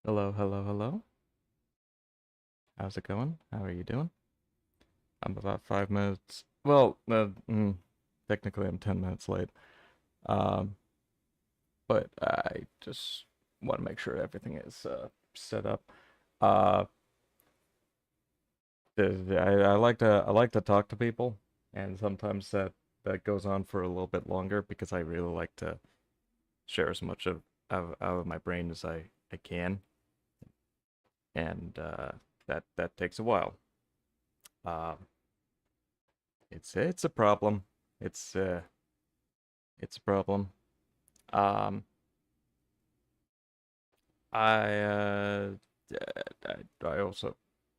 Hello, hello, hello. How's it going? How are you doing? I'm about 5 minutes. Well, technically I'm 10 minutes late. Um, but I just want to make sure everything is set up. Uh, I like to talk to people, and sometimes that goes on for a little bit longer because I really like to share as much out of my brain as I can, and that takes a while. Um, it's a problem. It's uh it's a problem. Um, I I also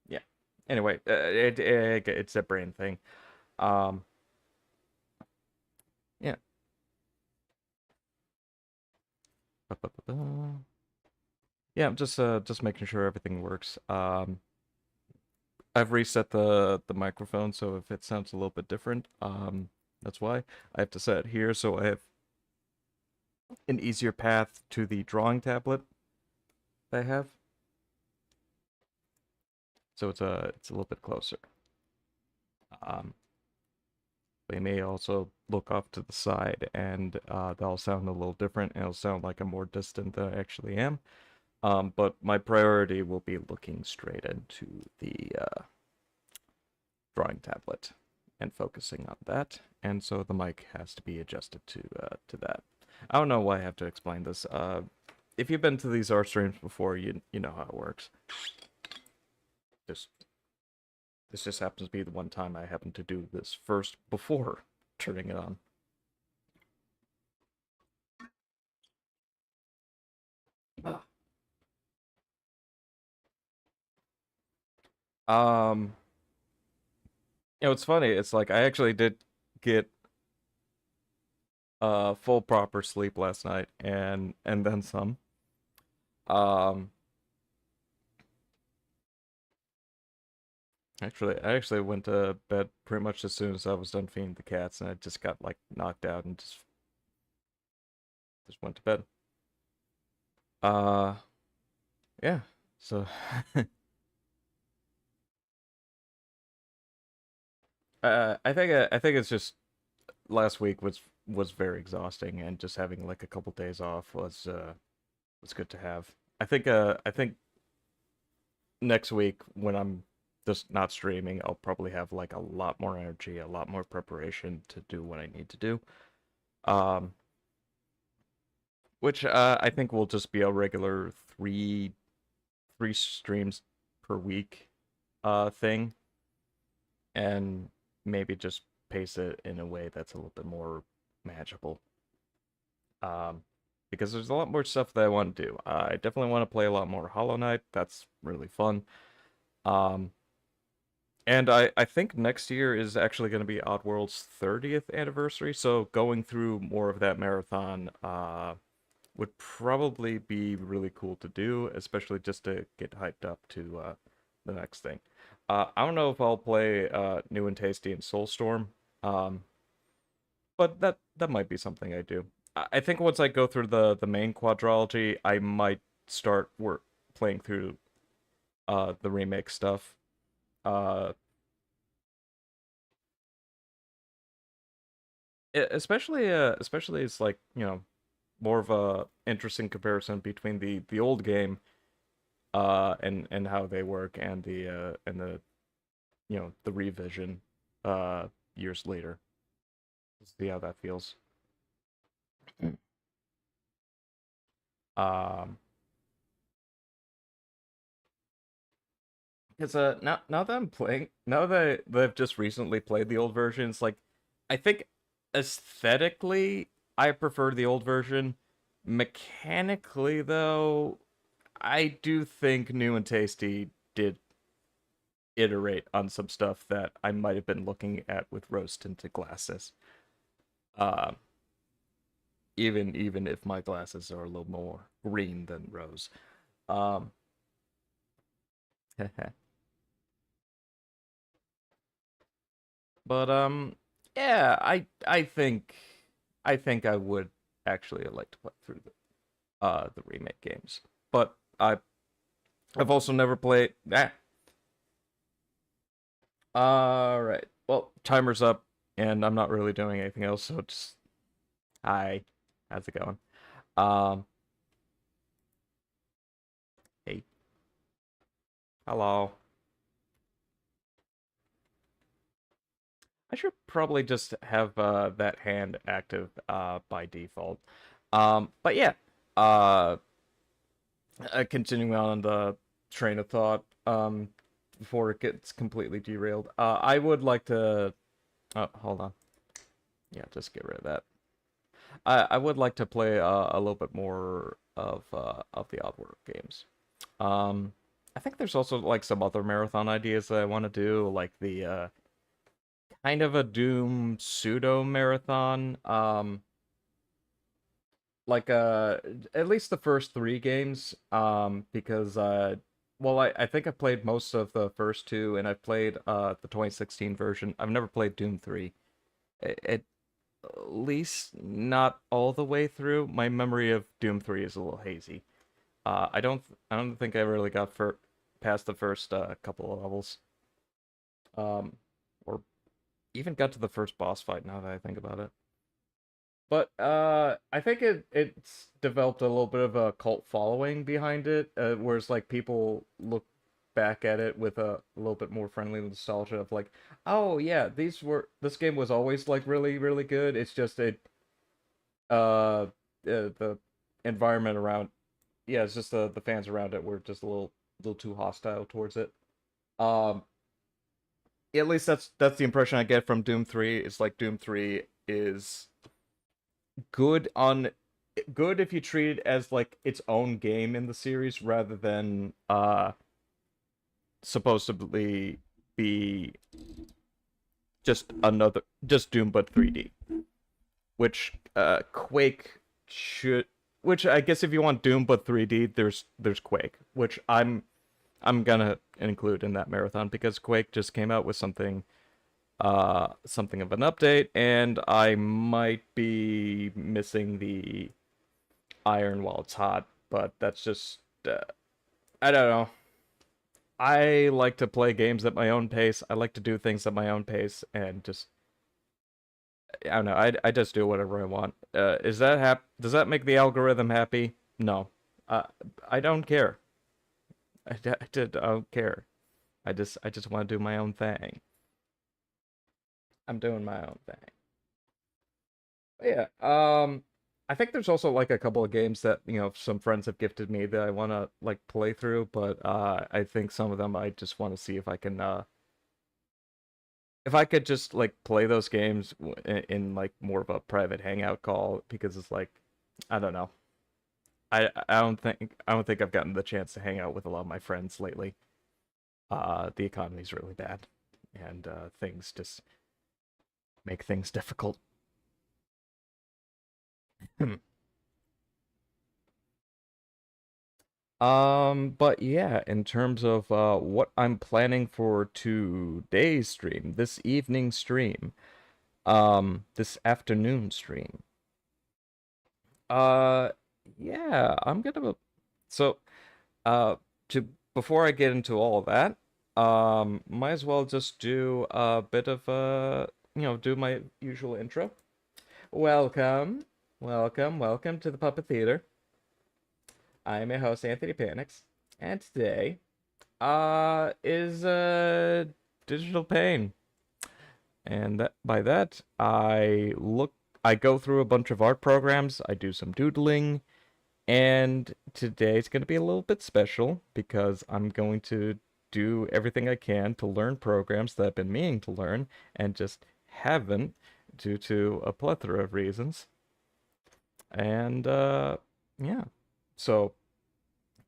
yeah. Anyway, it's a brain thing. Um, yeah. Ba-ba-ba-ba. Yeah, I'm just making sure everything works. I've reset the microphone, so if it sounds a little bit different, that's why. I have to set it here so I have an easier path to the drawing tablet that I have. So it's a little bit closer. Um, They may also look off to the side and they'll sound a little different and it'll sound like I'm more distant than I actually am. But my priority will be looking straight into the drawing tablet and focusing on that. And so the mic has to be adjusted to that. I don't know why I have to explain this. If you've been to these art streams before, you know how it works. Just this just happens to be the one time I happen to do this first before turning it on. Um, it's funny. It's like I actually did get full proper sleep last night and then some. Um, I actually went to bed pretty much as soon as I was done feeding the cats, and I just got like knocked out and just went to bed. Uh, yeah. So I think it's just last week was very exhausting, and just having like a couple days off was good to have. I think next week when I'm just not streaming, I'll probably have like a lot more energy, a lot more preparation to do what I need to do. Um, which I think will just be a regular three streams per week thing, and maybe just pace it in a way that's a little bit more manageable. Um, because there's a lot more stuff that I want to do. I definitely want to play a lot more Hollow Knight. That's really fun. Um, And I think next year is actually going to be Oddworld's 30th anniversary, so going through more of that marathon would probably be really cool to do, especially just to get hyped up to the next thing. I don't know if I'll play New and Tasty and Soulstorm, um, but that might be something I do. I think once I go through the main quadrology, I might start work playing through the remake stuff. Uh, especially it's like more of a interesting comparison between the old game and how they work and the the revision years later. Let's see how that feels. um because now that I'm playing, now that I've just recently played the old versions, like I think aesthetically I prefer the old version. Mechanically though, I do think New and Tasty did iterate on some stuff that I might have been looking at with rose tinted glasses. Uh, even if my glasses are a little more green than rose. Um, but yeah, I think I would actually like to play through the remake games, but I've also never played. Alright. Well, timer's up, and I'm not really doing anything else, so just. Hi. How's it going? Um. Hey. Hello. I should probably just have that hand active by default. But yeah. Uh, Continuing on the train of thought, before it gets completely derailed. I would like to. Oh, hold on. Yeah, just get rid of that. I would like to play a little bit more of the Oddworld games. Um, I think there's also like some other marathon ideas that I want to do, like the kind of a Doom pseudo marathon. Like at least the first three games. Because well, I think I played most of the first two, and I've played the 2016 version. I've never played Doom 3. At least not all the way through. My memory of Doom 3 is a little hazy. I don't think I really got past the first couple of levels. Or even got to the first boss fight now that I think about it. But I think it's developed a little bit of a cult following behind it, whereas like people look back at it with a little bit more friendly nostalgia of like, oh yeah, this game was always like really good. It's just the environment around, yeah, it's just the fans around it were just a little too hostile towards it. Um, at least that's the impression I get from Doom 3. It's like Doom 3 is good on good if you treat it as like its own game in the series rather than supposedly be just Doom but 3D, which Quake should which I guess if you want Doom but 3D, there's Quake, which I'm gonna include in that marathon because Quake just came out with something of an update, and I might be missing the iron while it's hot, but that's just I don't know. I like to play games at my own pace. I like to do things at my own pace, and just I don't know. I just do whatever I want. Is that Does that make the algorithm happy? No. Uh, I don't care. I don't care. I just want to do my own thing. I'm doing my own thing. But yeah. I think there's also like a couple of games that, some friends have gifted me that I want to like play through, but I think some of them I just want to see if I could just like play those games in like more of a private hangout call, because it's like I don't know. I don't think I've gotten the chance to hang out with a lot of my friends lately. The economy's really bad, and things just make things difficult. But yeah, in terms of what I'm planning for today's stream, this evening stream, this afternoon stream. Uh, yeah, I'm gonna. So, uh, to before I get into all of that, might as well just do a bit of do my usual intro. Welcome, welcome to the Puppet Theater. I'm your host, Anthony Panix, and today, is Digital Pain. And by that, I go through a bunch of art programs, I do some doodling, and today's going to be a little bit special because I'm going to do everything I can to learn programs that I've been meaning to learn and just haven't due to a plethora of reasons. And yeah. So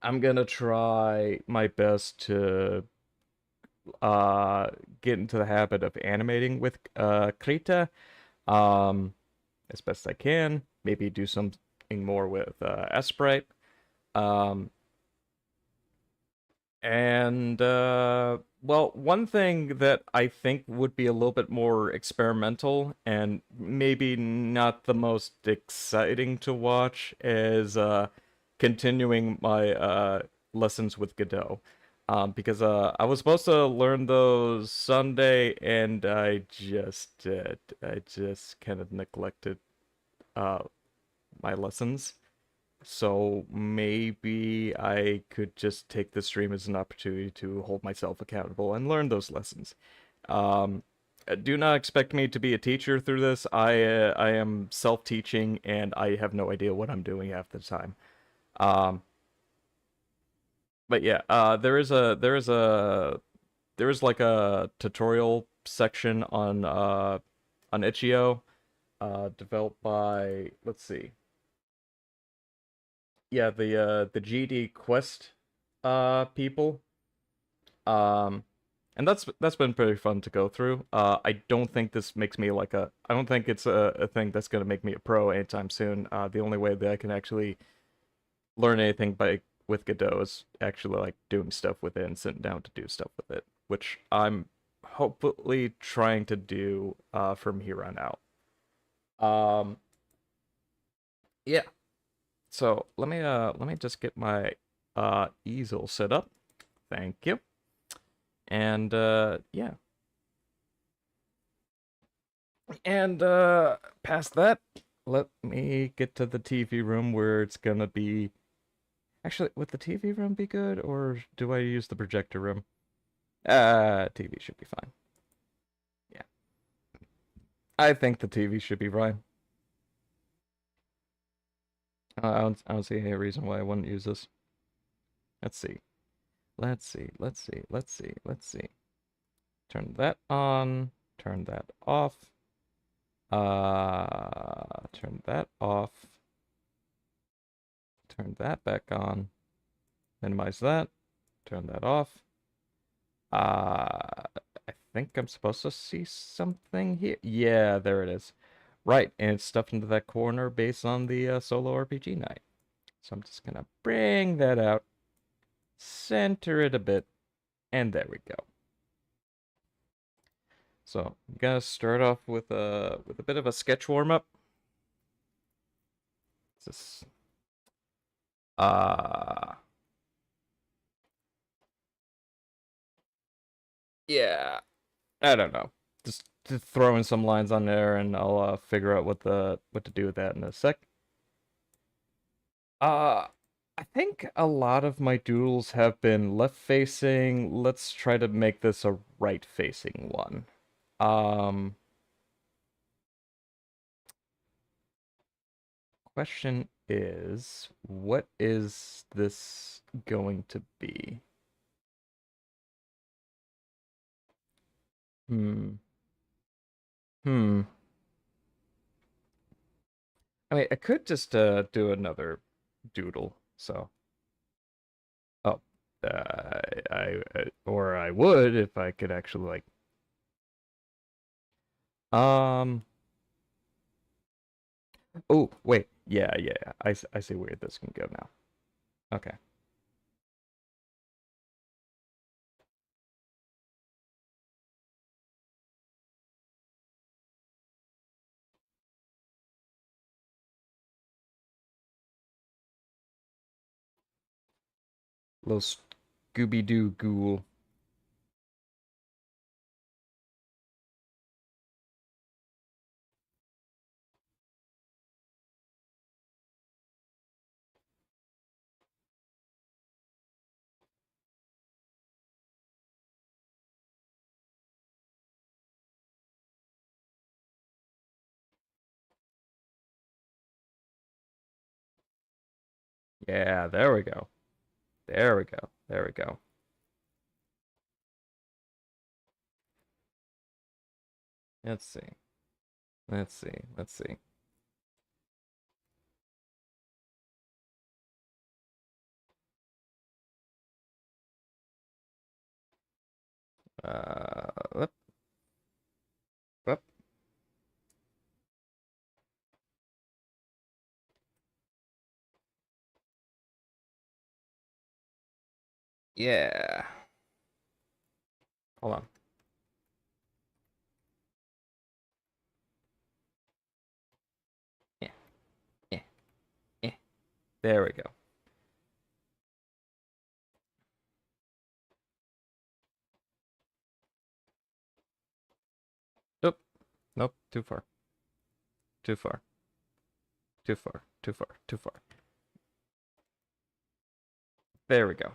I'm gonna try my best to uh get into the habit of animating with Krita um as best I can. Maybe do something more with Sprite. Um and well, one thing that I think would be a little bit more experimental and maybe not the most exciting to watch is continuing my lessons with Godot. Because I was supposed to learn those Sunday, and I just did. I just kind of neglected uh my lessons. So maybe I could just take the stream as an opportunity to hold myself accountable and learn those lessons. Um, do not expect me to be a teacher through this. I am self-teaching and I have no idea what I'm doing half the time. Um, but yeah, there is like a tutorial section on itch.io, developed by, let's see. Yeah, the GD Quest people. Um and that's been pretty fun to go through. I don't think this makes me like a I don't think it's a thing that's gonna make me a pro anytime soon. The only way that I can actually learn anything by with Godot is actually like doing stuff with it and sitting down to do stuff with it, which I'm hopefully trying to do from here on out. Um yeah. So let me just get my easel set up. Thank you. And yeah. And past that, let me get to the TV room where it's gonna be. Actually, would the TV room be good, or do I use the projector room? TV should be fine. Yeah. I think the TV should be fine. I don't see any reason why I wouldn't use this. Let's see. Let's see. Let's see. Let's see. Let's see. Turn that on. Turn that off. Turn that off. Turn that back on. Minimize that. Turn that off. I think I'm supposed to see something here. Yeah, there it is. Right, and it's stuffed into that corner based on the solo RPG night. So I'm just gonna bring that out, center it a bit, and there we go. So I'm gonna start off with a bit of a sketch warm up. This uh yeah, I don't know. Just throwing some lines on there, and I'll figure out what to do with that in a sec. Uh, I think a lot of my doodles have been left facing. Let's try to make this a right facing one. Um, Question is, what is this going to be? Hmm. Hmm. I mean, I could just do another doodle. So, oh, or I would if I could actually like, um, oh, wait. Yeah, yeah, yeah. I see where this can go now. Okay. Little Scooby-Doo ghoul. Yeah, there we go. There we go. There we go. Let's see. Let's see. Let's see. Whoop, whoop. Yeah. Hold on. Yeah, yeah, yeah. There we go. Nope, too far. Too far. Too far. Too far. Too far. There we go.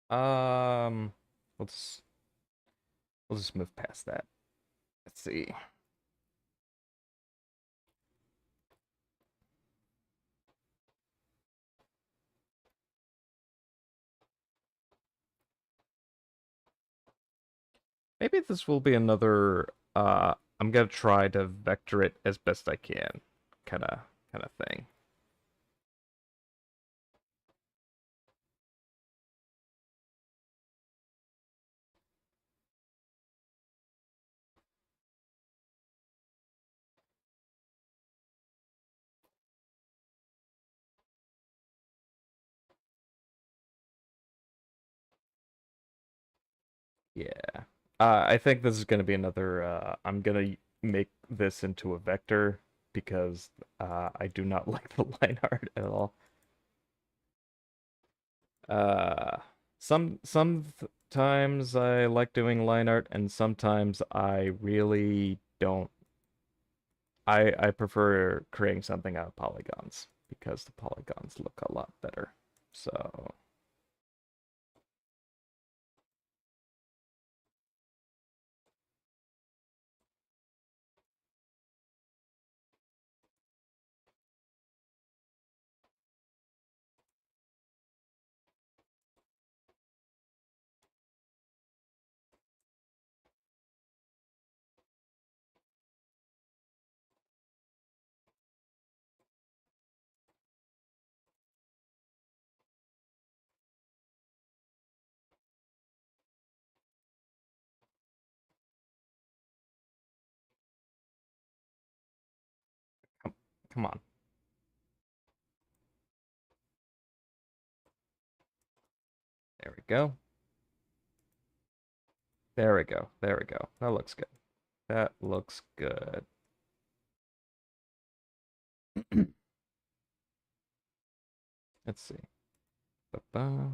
Um, we'll just move past that. Let's see. Maybe this will be another I'm gonna try to vector it as best I can kind of thing. Yeah. I think this is gonna be another I'm gonna make this into a vector because I do not like the line art at all. Uh sometimes I like doing line art and sometimes I really don't. I prefer creating something out of polygons because the polygons look a lot better. So, come, come on. There we go. There we go. There we go. That looks good. That looks good. Let's see. Ba-ba.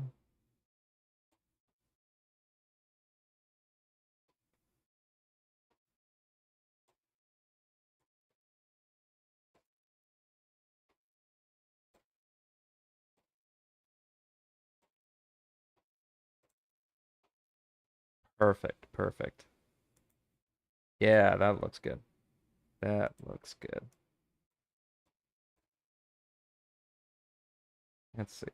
Perfect. Perfect. Yeah, that looks good. That looks good. Let's see.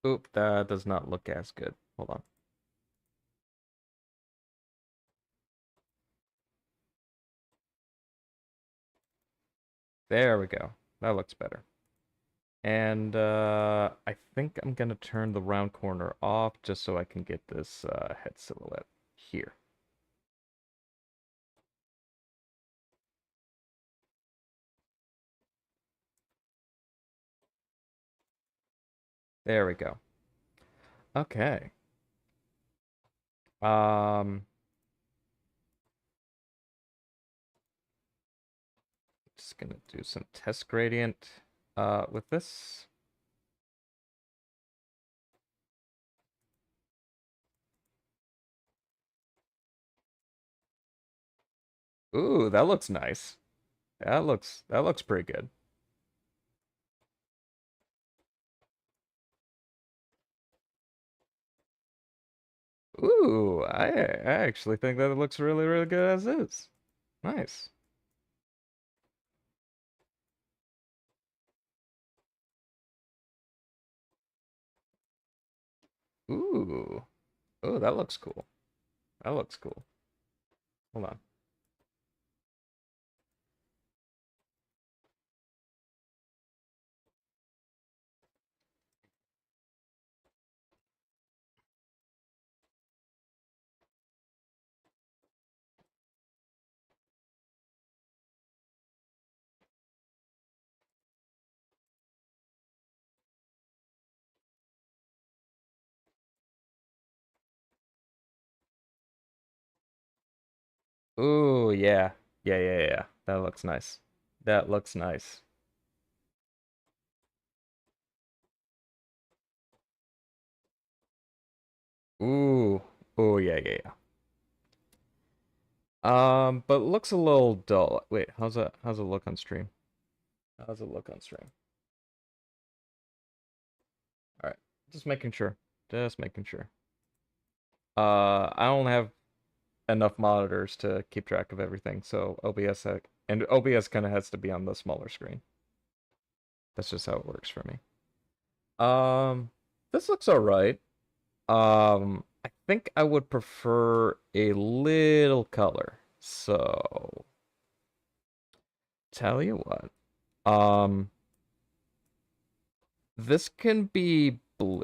Oop, that does not look as good. Hold on. There we go. That looks better. And I think I'm gonna turn the round corner off just so I can get this head silhouette here. There we go. Okay. Um, just gonna do some test gradient with this. Ooh, that looks nice. That looks pretty good. Ooh, I actually think that it looks really, really good as is. Nice. Ooh. Oh, that looks cool. That looks cool. Hold on. Ooh, yeah. Yeah. That looks nice. That looks nice. Ooh. Oh, yeah. But it looks a little dull. Wait, how's it look on stream? How's it look on stream? All right. Just making sure. Just making sure. I don't have enough monitors to keep track of everything, so and OBS kind of has to be on the smaller screen. That's just how it works for me. Um, this looks all right. I think I would prefer a little color. So, tell you what. Um, this can be blue.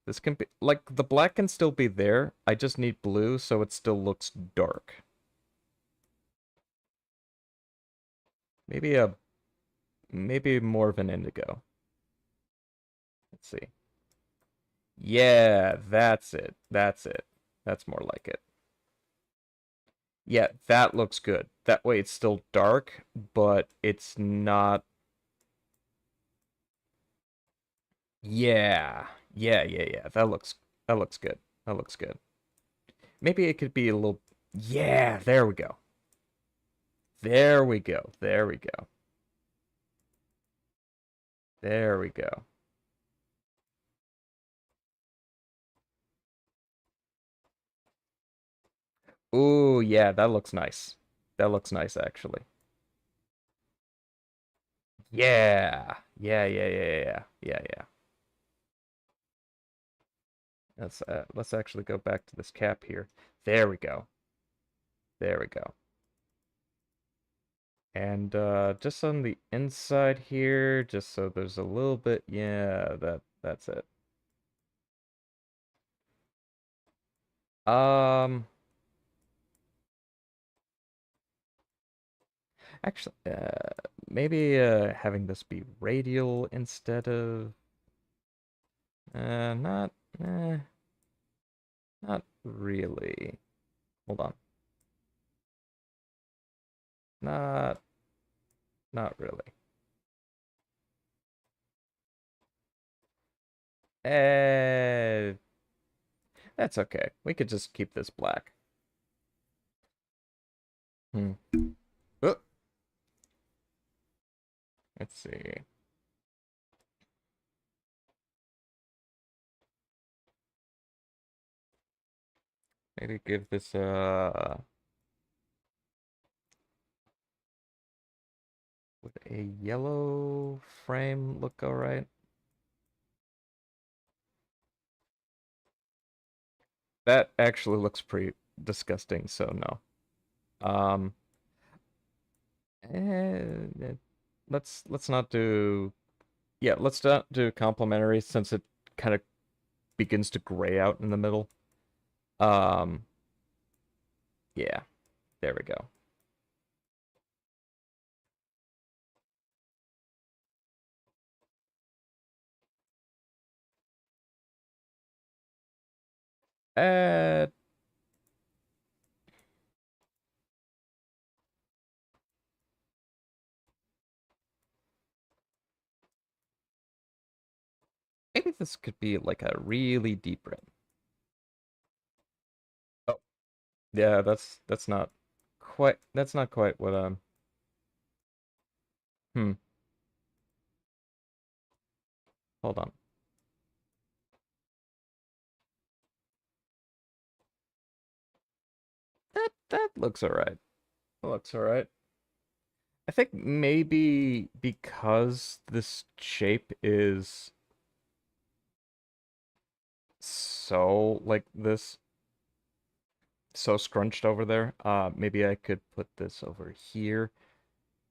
This can be like the black can still be there. I just need blue so it still looks dark. Maybe a maybe more of an indigo. Let's see. Yeah, that's it. That's it. That's more like it. Yeah, that looks good. That way it's still dark, but it's not. Yeah. Yeah. That looks good. That looks good. Maybe it could be a little. Yeah, there we go. There we go. There we go. There we go. Ooh, yeah, that looks nice. That looks nice actually. Yeah. Let's actually go back to this cap here. There we go. There we go. And just on the inside here, just so there's a little bit, yeah, that's it. Um, actually, maybe having this be radial instead of not not really. Hold on. Not not really. Eh, that's okay. We could just keep this black. Hmm. Oh, let's see. Maybe give this would a yellow frame look alright? That actually looks pretty disgusting, so no. Um, eh, let's not do yeah, let's not do complementary since it kind of begins to gray out in the middle. Um, yeah, there we go. Uh, maybe this could be like a really deep red. Oh, yeah, that's not quite what hmm, hold on. That looks alright. Looks alright. I think maybe because this shape is so like this, so scrunched over there, maybe I could put this over here.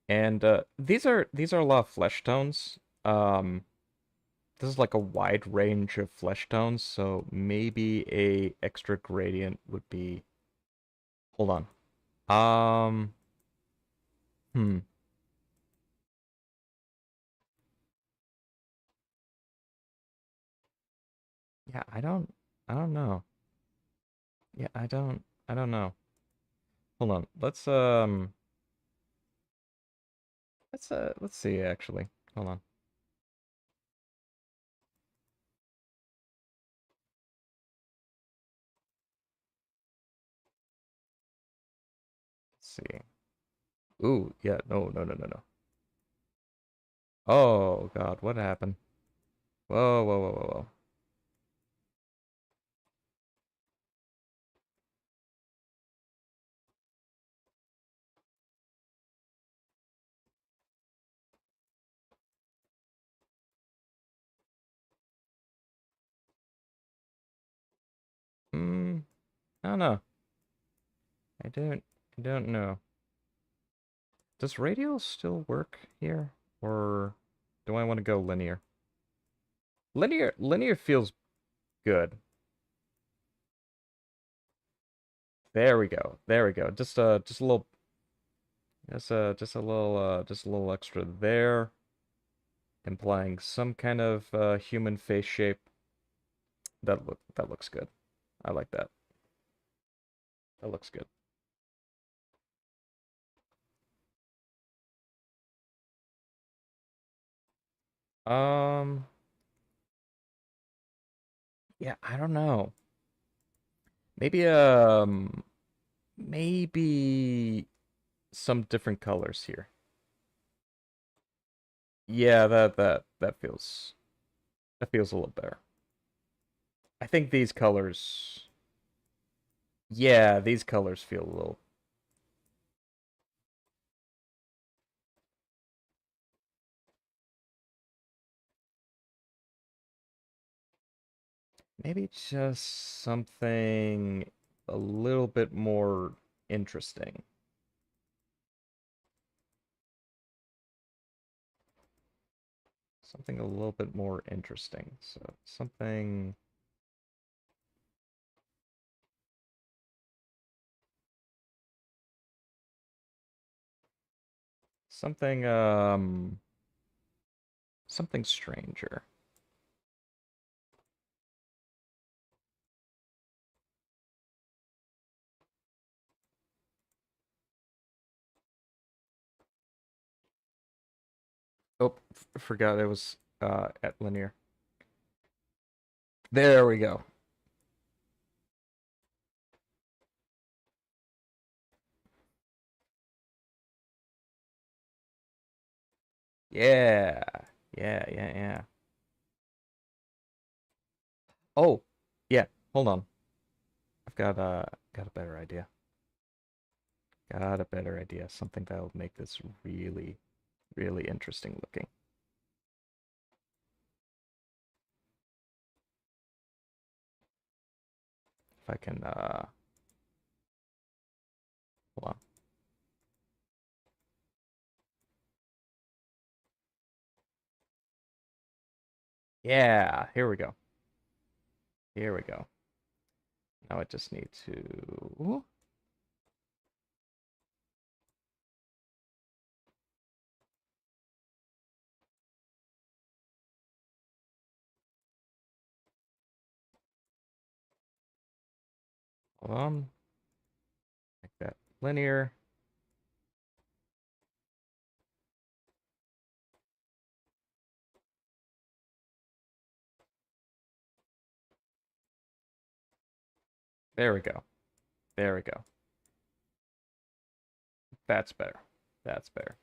And these are a lot of flesh tones. This is like a wide range of flesh tones, so maybe a extra gradient would be. Hold on. Um, hmm. Yeah, I don't know. Yeah, I don't know. Hold on. Let's see actually. Hold on. Let's see. Ooh, yeah, no. Oh God, what happened? Whoa. Hmm, I don't know. I don't I don't know. Does radial still work here? Or do I want to go linear? Linear feels good. There we go. There we go. Just a little just a little extra there, implying some kind of human face shape. That looks good. I like that. That looks good. Um, yeah, I don't know. Maybe maybe some different colors here. Yeah, that feels a little better. I think these colors, yeah, these colors feel a little, maybe just something a little bit more interesting. Something a little bit more interesting. So something, something stranger. Oh, forgot it was at linear. There we go. Yeah. Yeah. Oh, yeah. Hold on. I've got a better idea. Got a better idea. Something that'll make this really interesting looking. If I can hold on. Yeah, here we go. Here we go. Now I just need to hold on. Make that linear. There we go. There we go. That's better. That's better.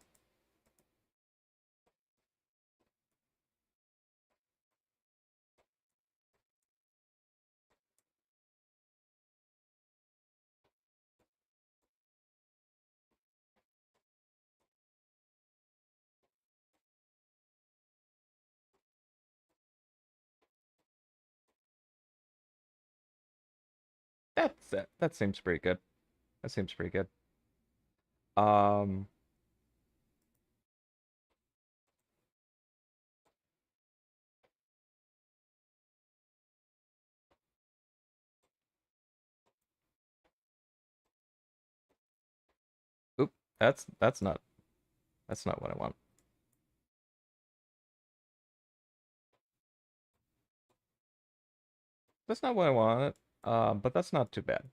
That seems pretty good. That seems pretty good. Um, oop, that's not what I want. That's not what I wanted. But that's not too bad.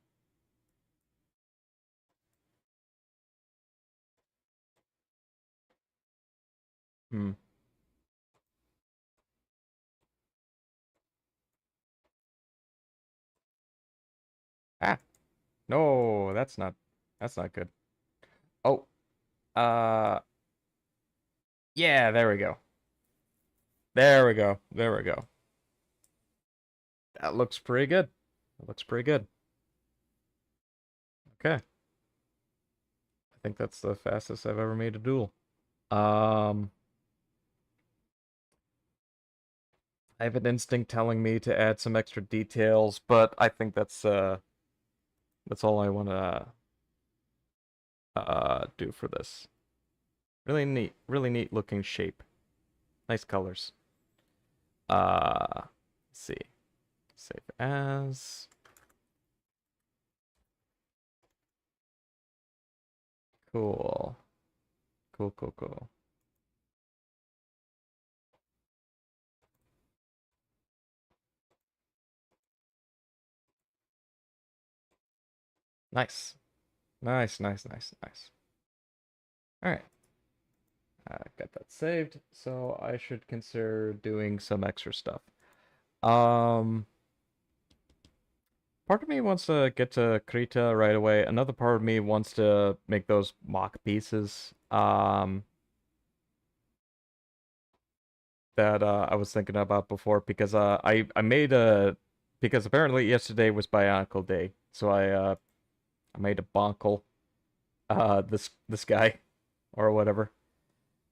Hmm. Ah, no, that's not good. Oh, uh, yeah, there we go. There we go. There we go. That looks pretty good. That looks pretty good. Okay. I think that's the fastest I've ever made a duel. Um, I have an instinct telling me to add some extra details, but I think that's all I want to do for this. Really neat looking shape. Nice colors. Let's see. Save as. Cool. Cool. Nice. Nice. All right. Got that saved, so I should consider doing some extra stuff. Um, Part of me wants to get to Krita right away. Another part of me wants to make those mock pieces. That I was thinking about before because I made a because apparently yesterday was Bionicle Day, so I made a bonkle this guy or whatever.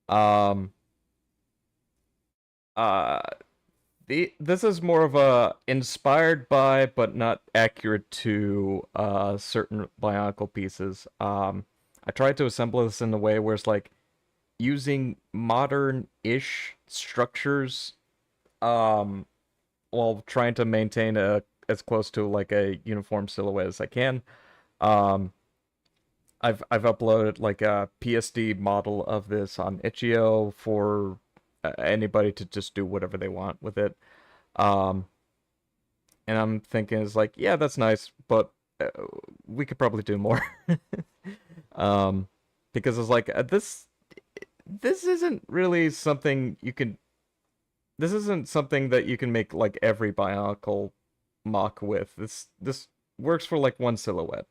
Um uh this is more of a inspired by but not accurate to certain Bionicle pieces. I tried to assemble this in a way where it's like using modern-ish structures um while trying to maintain a as close to like a uniform silhouette as I can. Um, I've uploaded like a PSD model of this on itch.io for anybody to just do whatever they want with it. Um, and I'm thinking it's like, yeah, that's nice, but we could probably do more. um, because it's like this isn't really something you can. This isn't something that you can make like every Bionicle mock with. This works for like one silhouette.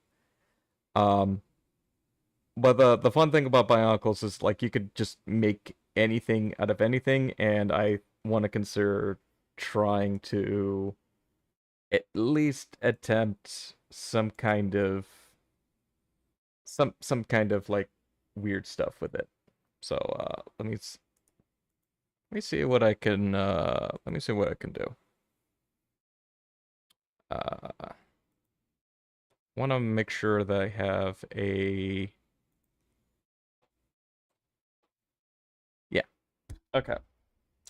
Um, but the fun thing about Bionicles is like you could just make anything out of anything, and I want to consider trying to at least attempt some kind of like weird stuff with it. So let me see what I can let me see what I can do. Uh Want to make sure that I have a yeah. Okay.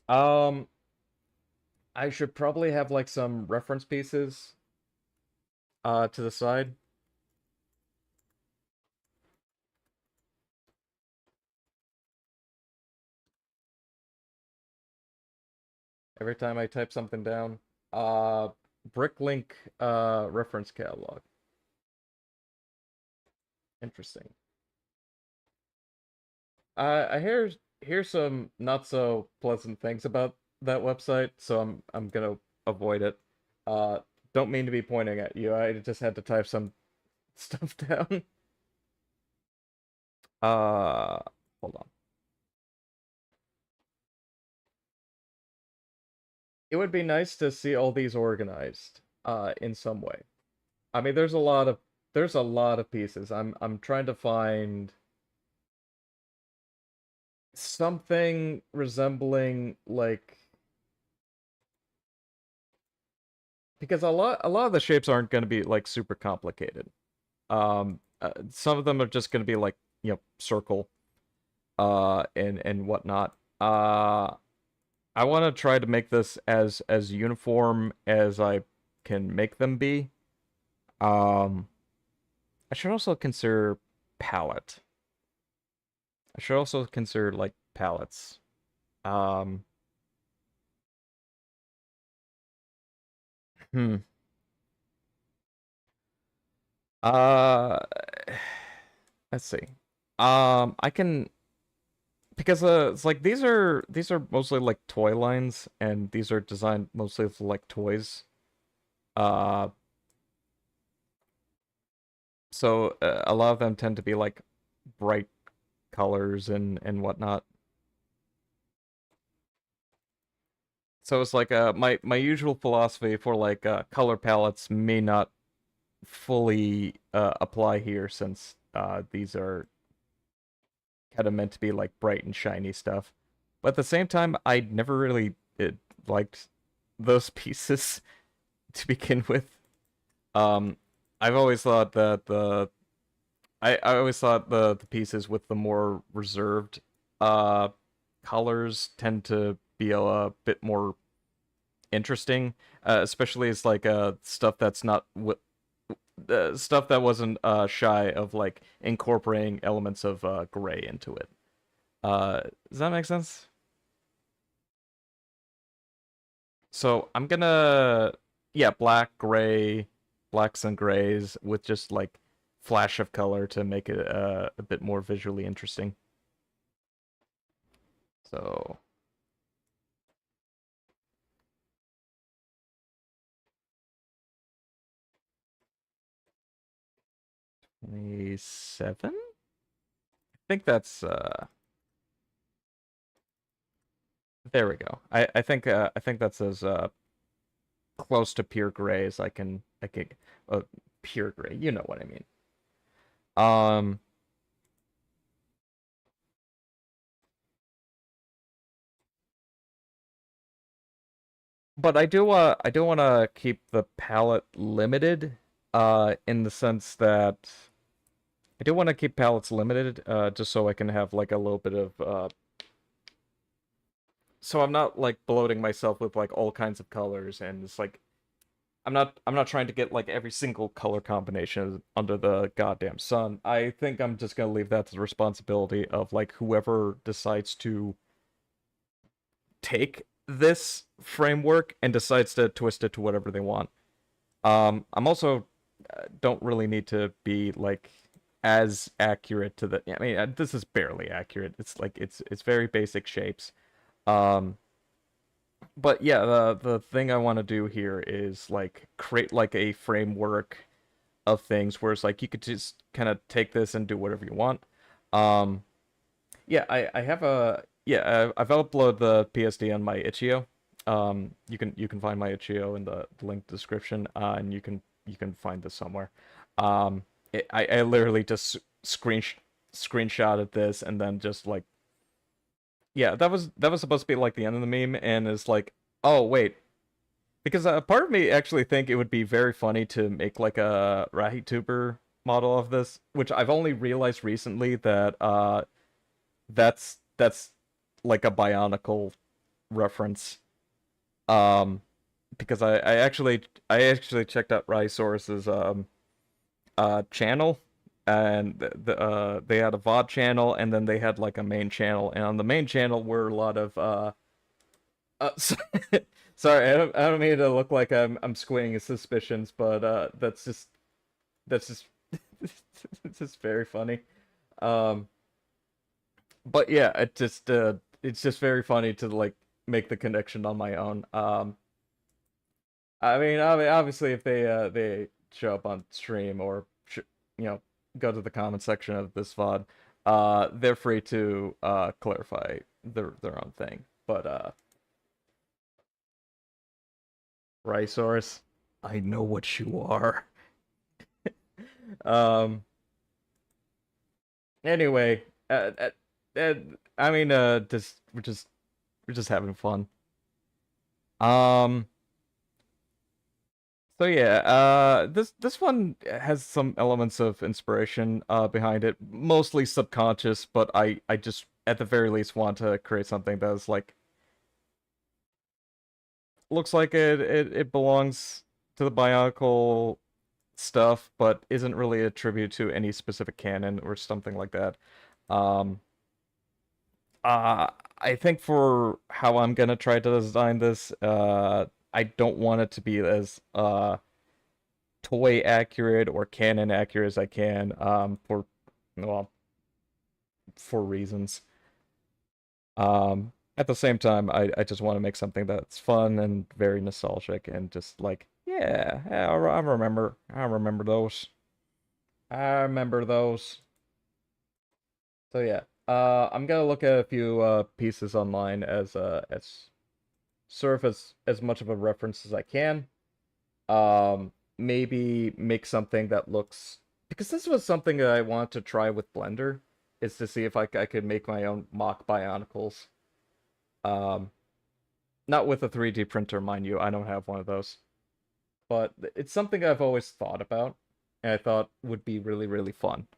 Um I should probably have like some reference pieces to the side. Every time I type something down. Uh Bricklink reference catalog. Interesting. I hear some not so pleasant things about that website, so I'm gonna avoid it. Uh don't mean to be pointing at you. I just had to type some stuff down. Uh Hold on. It would be nice to see all these organized in some way. I mean, there's a lot of pieces. I'm trying to find something resembling like because a lot of the shapes aren't going to be like super complicated. Some of them are just going to be like, you know, circle and whatnot. I want to try to make this as uniform as I can make them be. Um, I should also consider palette. I should also consider like palettes. Um, hmm. Uh, let's see. I can because it's like these are mostly like toy lines, and these are designed mostly for like toys. Uh, so a lot of them tend to be like bright colors and whatnot. So it's like my usual philosophy for like color palettes may not fully apply here since these are kind of meant to be like bright and shiny stuff. But at the same time, I never really liked those pieces to begin with. Um, I've always thought that I always thought the pieces with the more reserved uh colors tend to be a bit more interesting, especially as like stuff that's not stuff that wasn't shy of like incorporating elements of gray into it. Does that make sense? So I'm gonna, yeah, black, gray, blacks and grays with just like flash of color to make it a bit more visually interesting. So 27? I think that's there we go. I think that's as close to pure gray as I can pure gray. You know what I mean. Um, but I do want to keep the palette limited in the sense that I do want to keep palettes limited just so I can have like a little bit of so I'm not like bloating myself with like all kinds of colors, and it's like I'm not trying to get like every single color combination under the goddamn sun. I think I'm just gonna leave that to the responsibility of like whoever decides to take this framework and decides to twist it to whatever they want. I'm also don't really need to be like as accurate to the. I mean, this is barely accurate. It's like it's very basic shapes. Um, but yeah, the thing I want to do here is like create like a framework of things where it's like you could just kind of take this and do whatever you want. Um, yeah, I have a yeah I've uploaded the PSD on my itch.io. You can find my itch.io in the link description, and you can find this somewhere. I literally just screenshotted this and then just like yeah, that was supposed to be like the end of the meme, and it's like, oh wait, because part of me actually think it would be very funny to make like a Rahituber model of this, which I've only realized recently that that's like a Bionicle reference. Um, because I actually checked out Rhysaurus's channel, and they had a VOD channel, and then they had like a main channel, and on the main channel were a lot of so, sorry, I don't mean to look like I'm squinting his suspicions, but that's just it's just very funny. Um, but yeah, it's just very funny to like make the connection on my own. I mean, obviously, if they show up on stream or you know go to the comment section of this VOD, they're free to clarify their own thing. But Rhysaurus, I know what you are. Um. Anyway, uh, I mean, just we're just having fun. Um. So yeah, this one has some elements of inspiration behind it, mostly subconscious, but I just at the very least want to create something that's like looks like it belongs to the Bionicle stuff, but isn't really a tribute to any specific canon or something like that. Um, I think for how I'm gonna try to design this, I don't want it to be as toy accurate or canon accurate as I can, for well, for reasons. At the same time, I just want to make something that's fun and very nostalgic and just like, yeah, I remember those. I remember those. So yeah, I'm gonna look at a few pieces online as serve as much of a reference as I can. Maybe make something that looks, because this was something that I wanted to try with Blender, is to see if I could make my own mock Bionicles. Um, Not with a 3D printer, mind you. I don't have one of those, but it's something I've always thought about, and I thought would be really really fun.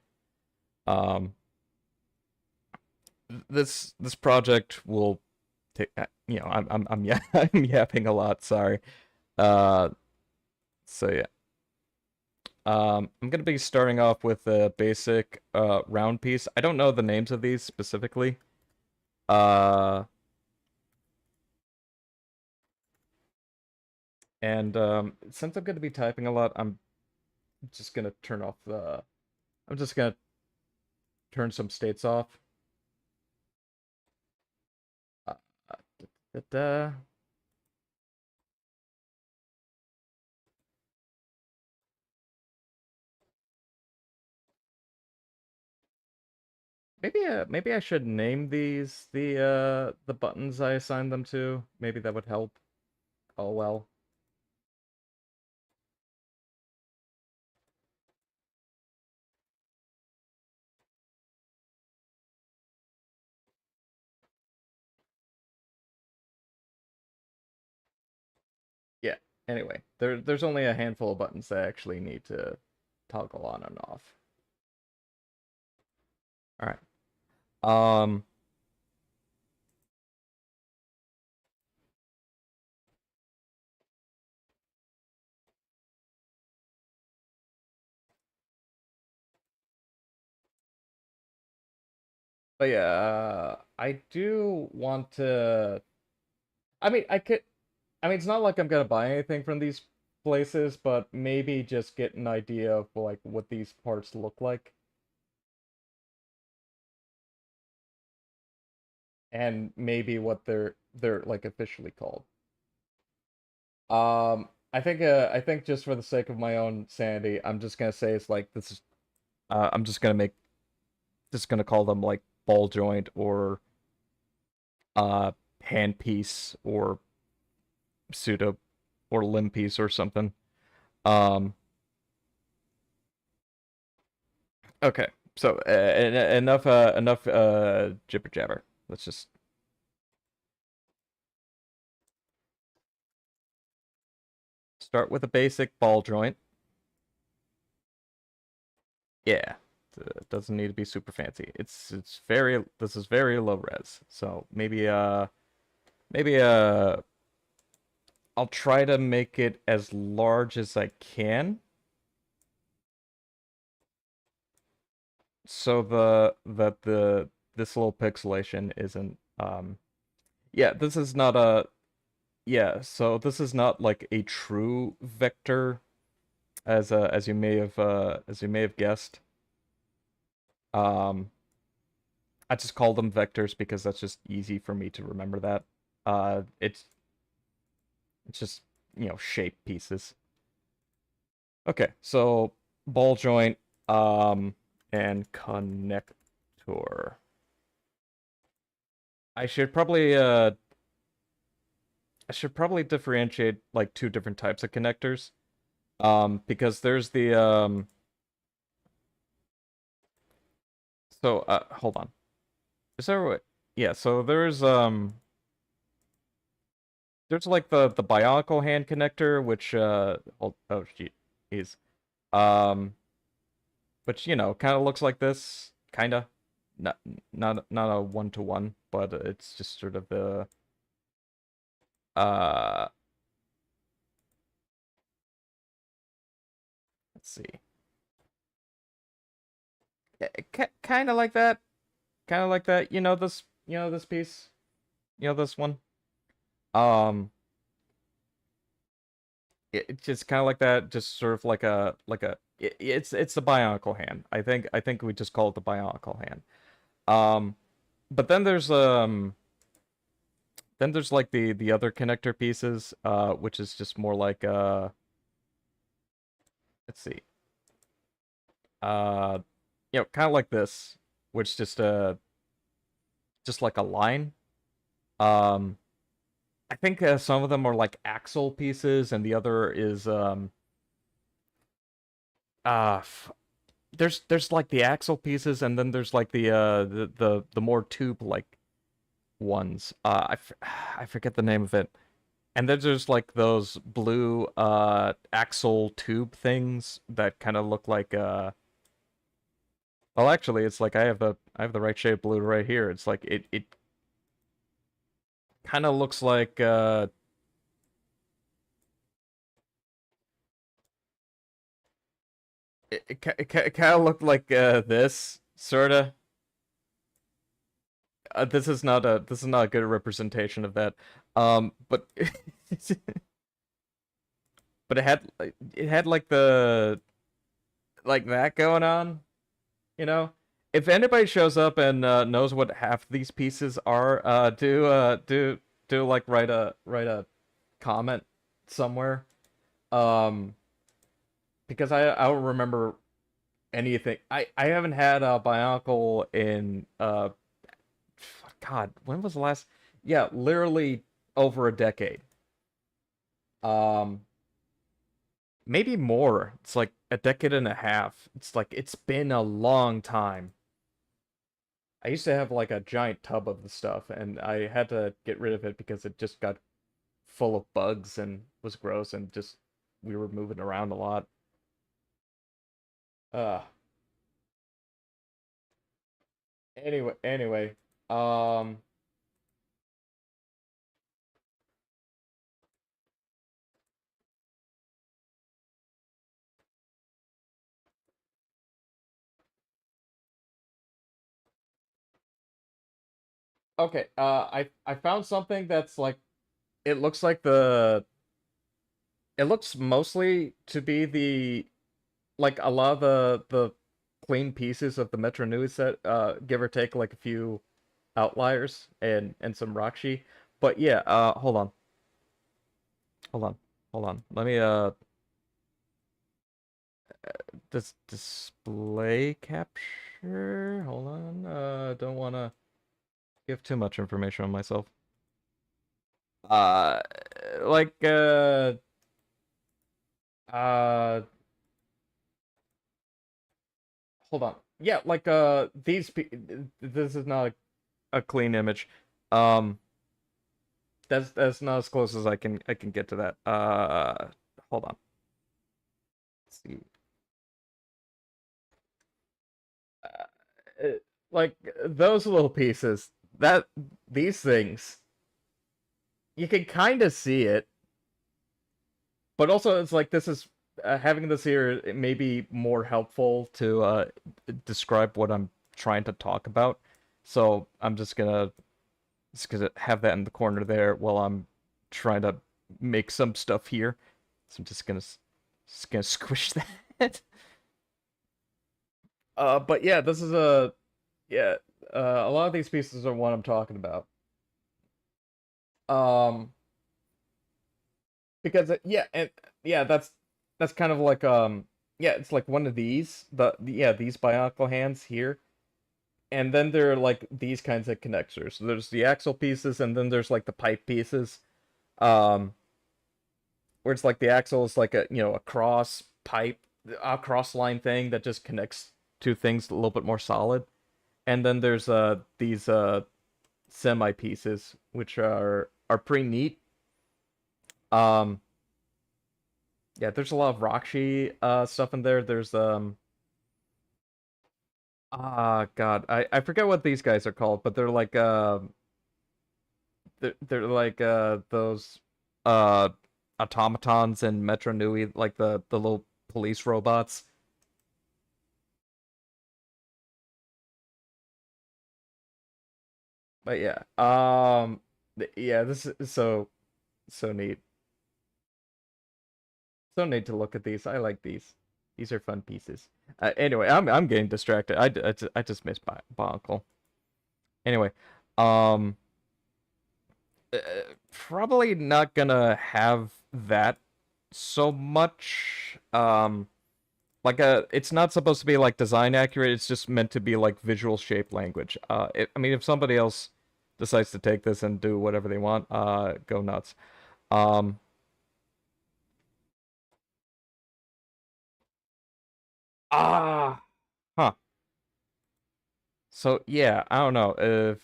Um, this project will take, I'm yeah I'm yapping a lot. Sorry. Uh, so yeah. I'm gonna be starting off with a basic round piece. I don't know the names of these specifically. Uh, and since I'm gonna be typing a lot, just gonna turn off the. I'm just gonna turn some states off. Uh, da, da. Maybe I should name these the buttons I assigned them to. Maybe that would help. Oh well. Yeah. Anyway, there's only a handful of buttons that I actually need to toggle on and off. All right. Um. But yeah, I do want to. I mean, I could. I mean, it's not like I'm gonna buy anything from these places, but maybe just get an idea of like what these parts look like, and maybe what they're like officially called. I think just for the sake of my own sanity, I'm just gonna say it's like this is. I'm just gonna call them like ball joint or uh handpiece or pseudo or limb piece or something. Um, okay, so enough jibber jabber. Let's just start with a basic ball joint. Yeah, it doesn't need to be super fancy. It's very this is very low res. So maybe I'll try to make it as large as I can. So the this little pixelation isn't yeah, this is not a yeah, so this is not like a true vector as you may have guessed. Um I just call them vectors because that's just easy for me to remember that. It's just, shape pieces. Okay, so ball joint and connector. I should probably uh I should probably differentiate like two different types of connectors. Because there's the so hold on. Is there a yeah, so there's like the bionicle hand connector, which oh gee is which kind of looks like this, kind of not a one to one, but it's just sort of the uh let's see, kind of like that, kind of like that. This piece, this one. Um, it's just kind of like that, just sort of it's the bionicle hand. I think we just call it the bionicle hand. Um, but then there's Then there's like the other connector pieces, which is just more like let's see. Uh kind of like this, which just like a line. Um I think some of them are like axle pieces and the other is uh f- there's like the axle pieces and then there's like the more tube like ones. I forget the name of it. And then there's like those blue axle tube things that kind of look like well actually it's like I have the right shade of blue right here. It's like it kind of looks like it kind of looked like this sort of this is not a good representation of that. But but it had like the like that going on, you know? If anybody shows up and knows what half these pieces are, do like write a comment somewhere. Um, because I don't remember anything. I haven't had a Bionicle in God, when was the last? Yeah, literally over a decade. Um, maybe more. It's like a decade and a half. It's like it's been a long time. I used to have like a giant tub of the stuff, and I had to get rid of it because it just got full of bugs and was gross, and just we were moving around a lot. Uh, anyway, um, okay, I found something that's like it looks like it looks mostly to be the like a lot of the clean pieces of the Metro News set, give or take like a few outliers and some Rockshi. But yeah, hold on, hold on. Let me this display capture. Hold on. Don't wanna give too much information on myself. Uh, like uh, hold on. Yeah, like this is not a clean image. Um, that's not as close as I can get to that. Hold on. Let's see. Uh, like those little pieces, that these things, you can kind of see it, but also it's like this is having this here. It may be more helpful to describe what I'm trying to talk about. So I'm just gonna have that in the corner there while I'm trying to make some stuff here. So I'm just gonna squish that. But yeah, this is a yeah. A lot of these pieces are what I'm talking about. Um, because yeah, and yeah, that's kind of like yeah, it's like one of these yeah, these Bionicle hands here, and then there are like these kinds of connectors. So there's the axle pieces, and then there's like the pipe pieces. Um, where it's like the axle is like a a cross pipe, a cross line thing that just connects two things a little bit more solid. And then there's these semi pieces which are pretty neat. Um, yeah, there's a lot of Rockshi stuff in there. There's God, I forget what these guys are called, but they're like those uh automatons and Metro Nui, like the little police robots. But yeah, yeah, this is so neat. So neat to look at these. I like these. These are fun pieces. Anyway, I'm getting distracted. I just missed Bonkel. Anyway, um, Probably not gonna have that so much. It's not supposed to be like design accurate. It's just meant to be like visual shape language. I mean, if somebody else decides to take this and do whatever they want, go nuts. Um, ah, huh. So yeah, I don't know if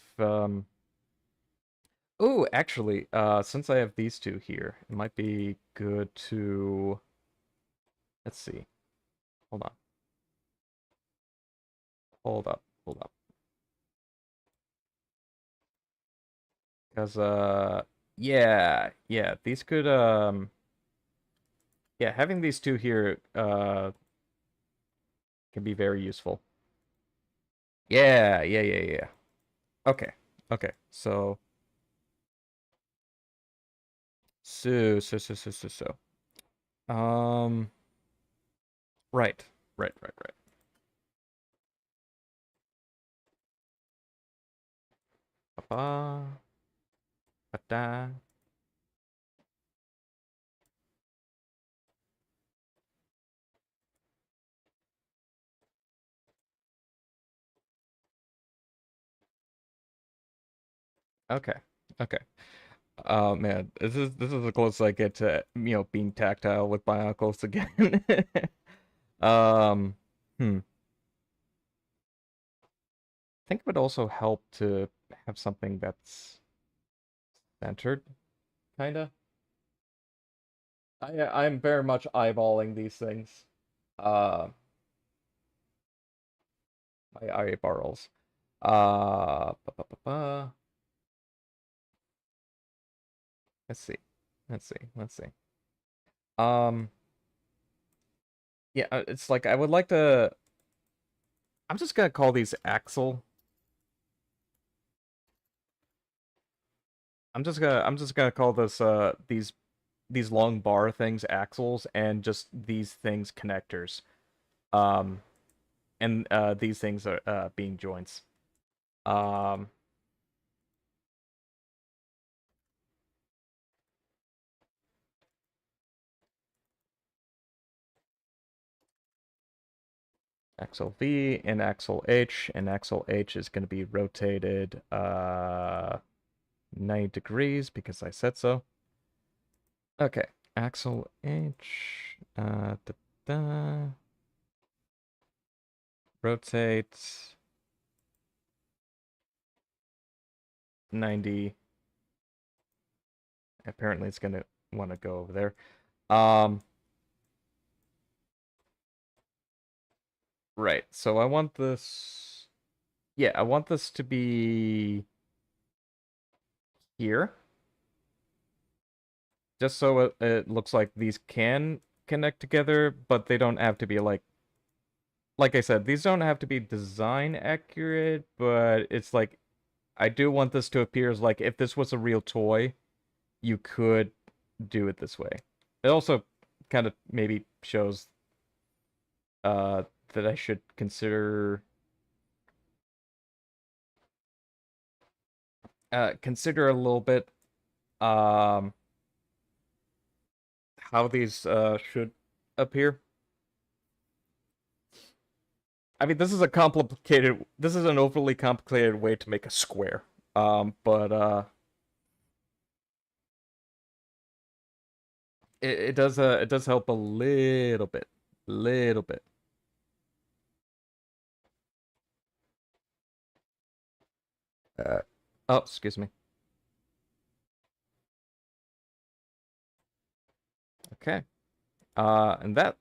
Oh, actually, since I have these two here, it might be good to let's see. Hold on. Hold up. Hold up. Because yeah, these could yeah, having these two here can be very useful. Yeah. Okay. Okay. So. Um right. Right. Ba ba da. Okay. Okay. Oh man, this is the closest I get to, being tactile with my uncles again. Um, hmm. I think it would also help to have something that's centered, kinda. I'm very much eyeballing these things. Uh, my eyeballs. Ba, ba, ba, ba. Let's see. Let's see. Um, yeah, it's like I would like to. I'm just gonna call these axle. I'm just gonna call this these long bar things axles and just these things connectors. Um, and these things are being joints. Um, axle V and axle H, and axle H is going to be rotated 90 degrees because I said so. Okay, axle H, da, da, rotate 90. Apparently it's going to want to go over there. Right, so I want this, yeah, I want this to be here. Just so it looks like these can connect together, but they don't have to be like I said, these don't have to be design accurate, but it's like I do want this to appear as like if this was a real toy, you could do it this way. It also kind of maybe shows uh that I should consider a little bit um how these should appear. I mean, this is an overly complicated way to make a square. But it does help a little bit. Uh, oh, excuse me. Okay. And that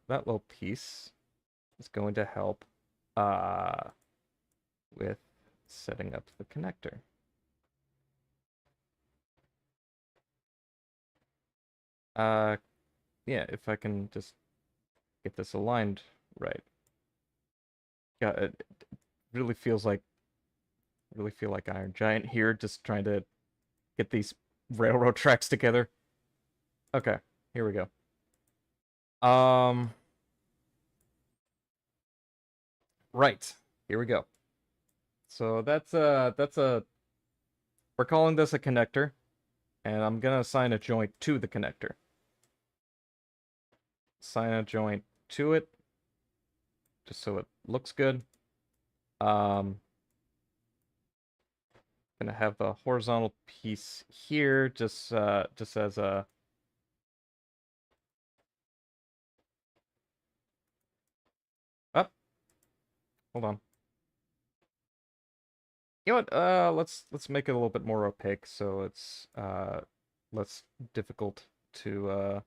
little piece is going to help uh with setting up the connector. Uh, yeah, if I can just get this aligned right. Yeah, it really feels like really feel like Iron Giant here, just trying to get these railroad tracks together. Okay, here we go. Um, right, here we go. So that's a we're calling this a connector, and I'm gonna assign a joint to the connector. Assign a joint to it, just so it looks good. Gonna have the horizontal piece here, just as a up. Hold on. You know what? Let's make it a little bit more opaque, so it's less difficult to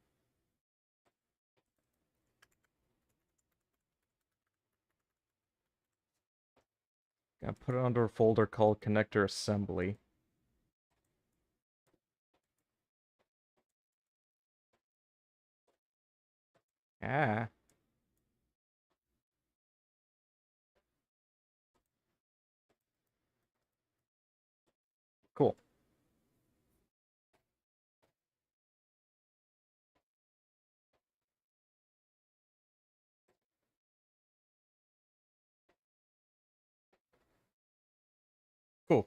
Gonna put it under a folder called connector assembly. Ah. Cool. Cool.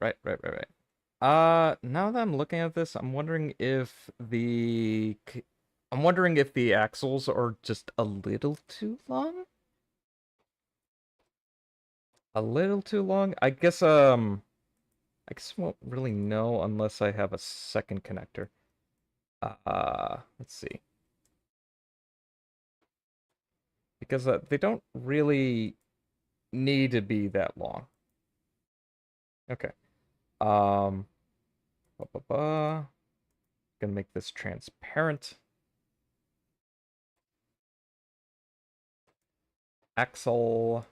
Right. Right. Now that I'm looking at this, I'm wondering if the axles are just a little too long? A little too long? I guess I won't really know unless I have a second connector. Let's see. Because they don't really need to be that long. Okay. Um, Gonna make this transparent. Axle.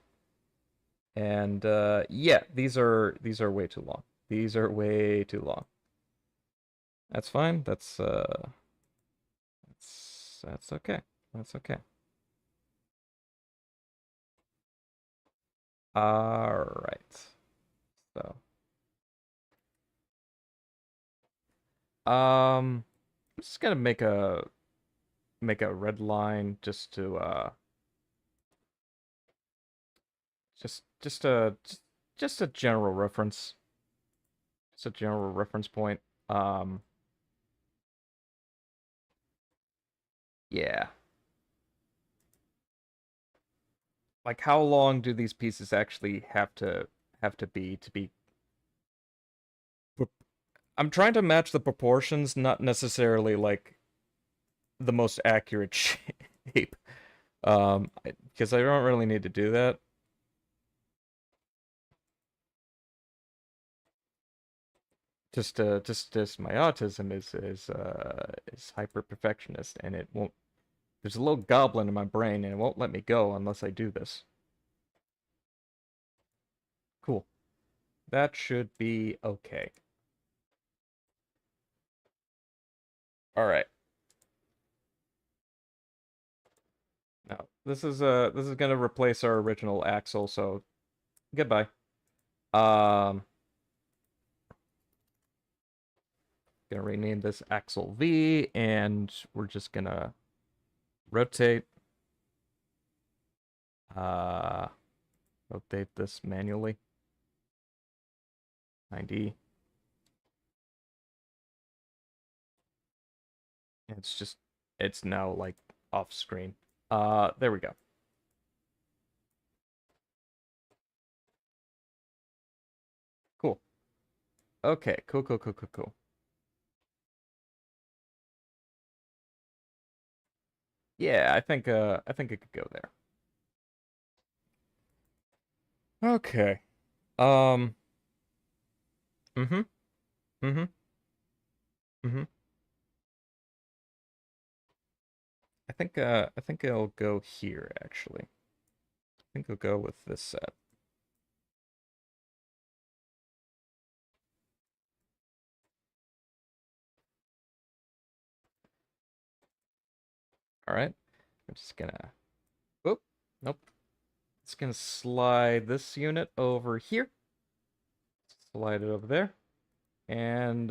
And yeah, these are way too long. These are way too long. That's fine. That's okay. That's okay. All right. So, I'm just gonna make a red line just to just a general reference. Just a general reference point. Um, yeah. Like how long do these pieces actually have to be I'm trying to match the proportions, not necessarily like the most accurate shape. Because I don't really need to do that. Just my autism is hyper perfectionist, and it won't. There's a little goblin in my brain, and it won't let me go unless I do this. Cool. That should be okay. All right. Now this is gonna replace our original axle, so goodbye. Um, Gonna rename this axle V, and we're just gonna rotate. Uh, Rotate this manually. 90. It's now like off screen. There we go. Cool. Okay, cool. Yeah, I think it could go there. Okay. Um, mm-hmm, mm-hmm, mm-hmm. I think it'll go here actually. I think it'll go with this set. All right. I'm just gonna, oh, nope. It's gonna slide this unit over here. Slide it over there. And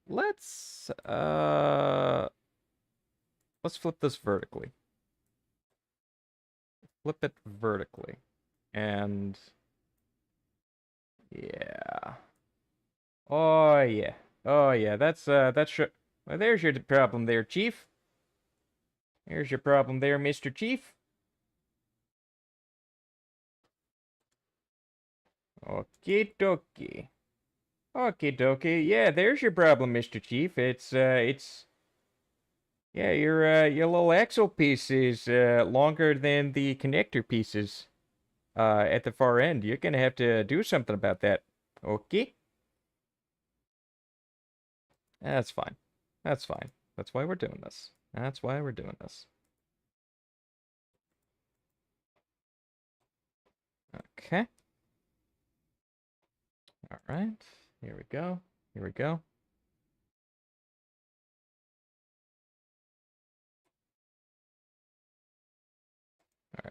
let's let's flip this vertically. Flip it vertically. And yeah. Oh yeah. Oh yeah. That's your. Well, there's your problem there, Chief. There's your problem there, Mr. Chief. Okie dokie. Okie dokie. Yeah, there's your problem, Mr. Chief. Yeah, your little axle piece is longer than the connector pieces at the far end. You're gonna have to do something about that. Okay? That's fine. That's fine. That's why we're doing this. That's why we're doing this. Okay. All right. Here we go. Here we go. All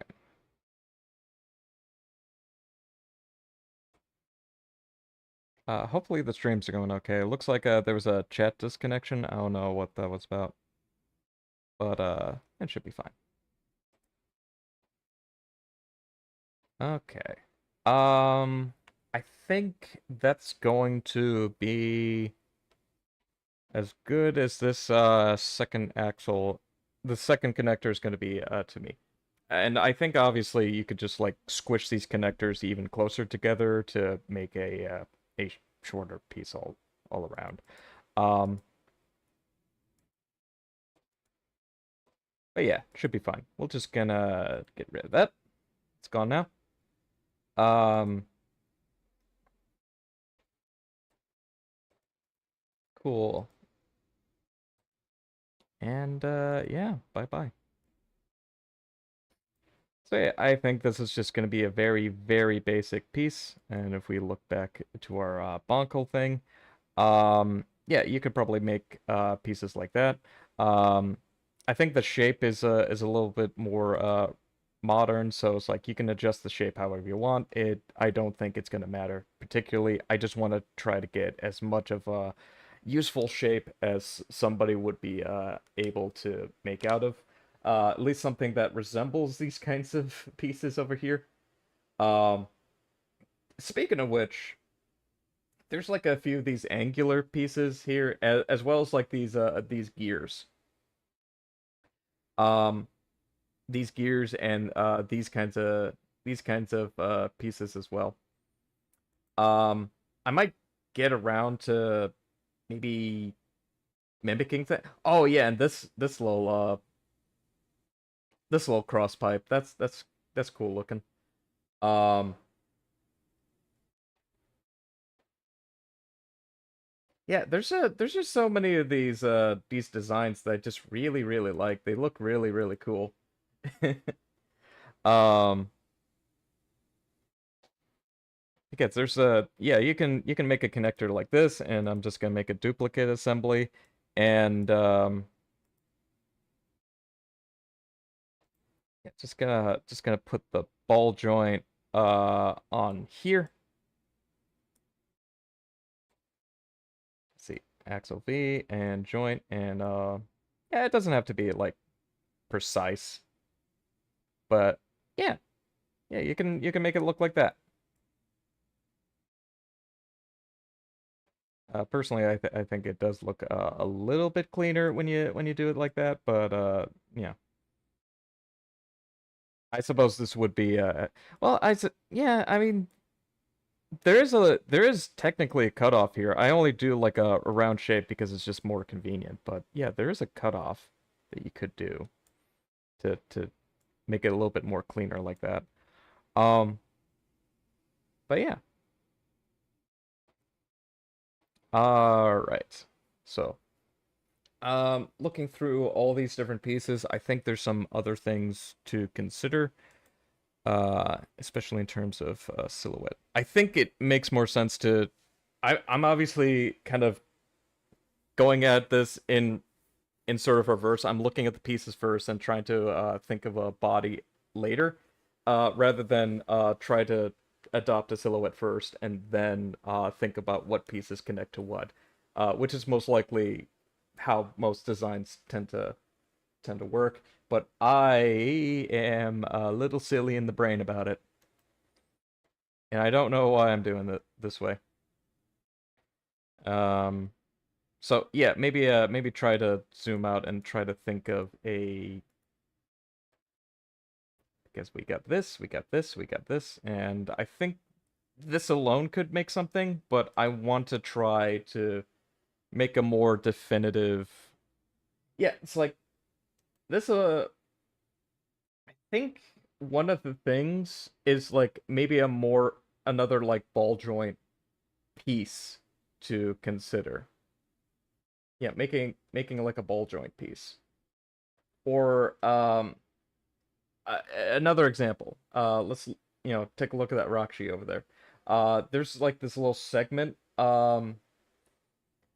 right. Hopefully the streams are going okay. It looks like there was a chat disconnection. I don't know what that was about, but it should be fine. Okay. I think that's going to be as good as this second axle. The second connector is going to be to me. And I think obviously you could just like squish these connectors even closer together to make a shorter piece all around. But yeah, should be fine. We're just gonna get rid of that. It's gone now. Cool. And yeah, bye-bye. So yeah, I think this is just going to be a very, very basic piece. And if we look back to our Bonkel thing, yeah, you could probably make pieces like that. I think the shape is a little bit more modern, so it's like you can adjust the shape however you want. I don't think it's going to matter particularly. I just want to try to get as much of a useful shape as somebody would be able to make out of. At least something that resembles these kinds of pieces over here. Um, Speaking of which, there's like a few of these angular pieces here, as well as like these gears. Um, these gears and these kinds of pieces as well. I might get around to maybe mimicking that. Oh yeah, and this little cross pipe. That's cool looking. Um, yeah, there's just so many of these designs that I just really really like. They look really really cool. Um, because there's a yeah, you can make a connector like this, and I'm just gonna make a duplicate assembly, and yeah, just gonna put the ball joint on here. Let's see, axle V and joint, and yeah, it doesn't have to be like precise, but yeah, yeah, you can make it look like that. Personally, I think it does look a little bit cleaner when you do it like that, but yeah. I suppose this would be well, yeah, I mean there is technically a cutoff here. I only do like a round shape because it's just more convenient, but yeah, there is a cutoff that you could do to make it a little bit more cleaner like that. Um, but yeah. All right. So, looking through all these different pieces, I think there's some other things to consider, especially in terms of silhouette. I think it makes more sense to. I'm obviously kind of going at this in sort of reverse. I'm looking at the pieces first and trying to think of a body later, rather than try to adopt a silhouette first and then think about what pieces connect to what, which is most likely how most designs tend to work. But I am a little silly in the brain about it. And I don't know why I'm doing it this way. Um, so yeah, maybe try to zoom out and try to think of a. I guess we got this, we got this, we got this, and I think this alone could make something, but I want to try to make a more definitive. Yeah, it's like this. I think one of the things is like maybe a more another like ball joint piece to consider. Yeah, making like a ball joint piece. Or another example. Let's take a look at that Rakshi over there. There's like this little segment. Funny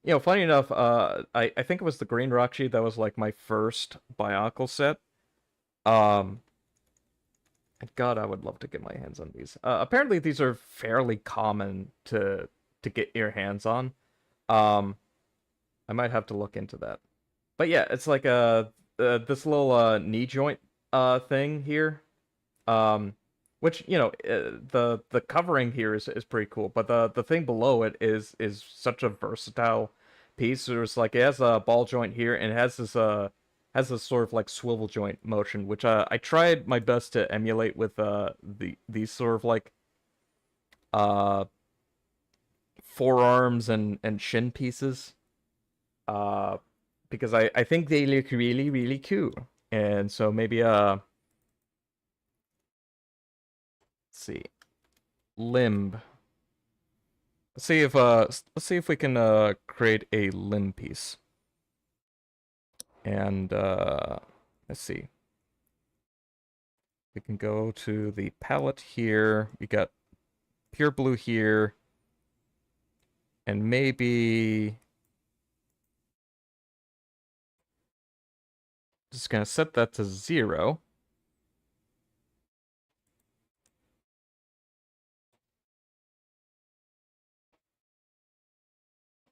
enough, I think it was the green Rakshi that was like my first Biocle set. Um, and God, I would love to get my hands on these. Apparently these are fairly common to get your hands on. Um, I might have to look into that. But yeah, it's like this little knee joint thing here. Um, which the covering here is pretty cool, but the thing below it is such a versatile piece. There's like it has a ball joint here and it has this sort of like swivel joint motion, which I tried my best to emulate with these sort of like uh forearms and shin pieces. Uh, because I think they look really cool. And so maybe let's see, limb. Let's see if we can create a limb piece. And let's see. We can go to the palette here. We got pure blue here. And maybe just gonna set that to 0.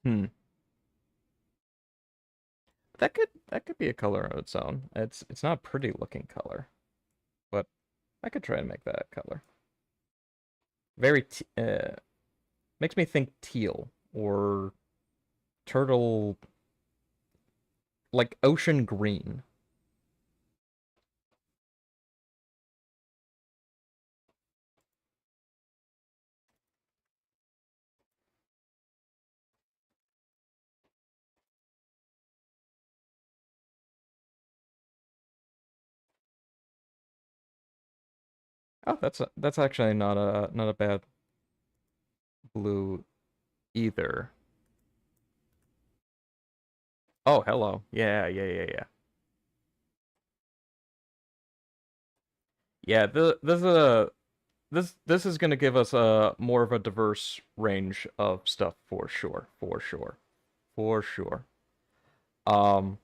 Hmm. That could be a color on its own. It's not a pretty looking color, but I could try and make that color. Very makes me think teal or turtle, like ocean green. Oh, that's actually not a bad blue either. Oh, hello. Yeah. Yeah, this is gonna give us a more of a diverse range of stuff for sure, for sure, for sure. Um,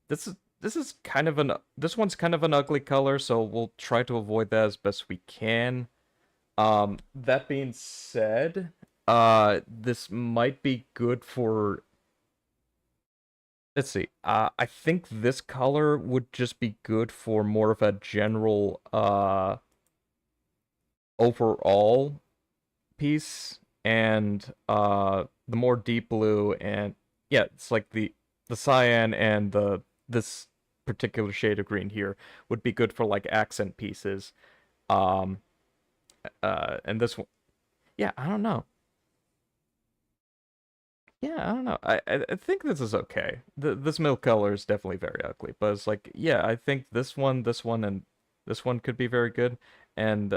this one's kind of an ugly color, so we'll try to avoid that as best we can. That being said, this might be good for. Let's see. I think this color would just be good for more of a general overall piece, and the more deep blue and yeah, it's like the cyan and the this particular shade of green here would be good for like accent pieces. Um, and this one, yeah, I don't know. Yeah, I don't know. I think this is okay. This milk color is definitely very ugly, but it's like, yeah, I think this one, and this one could be very good. And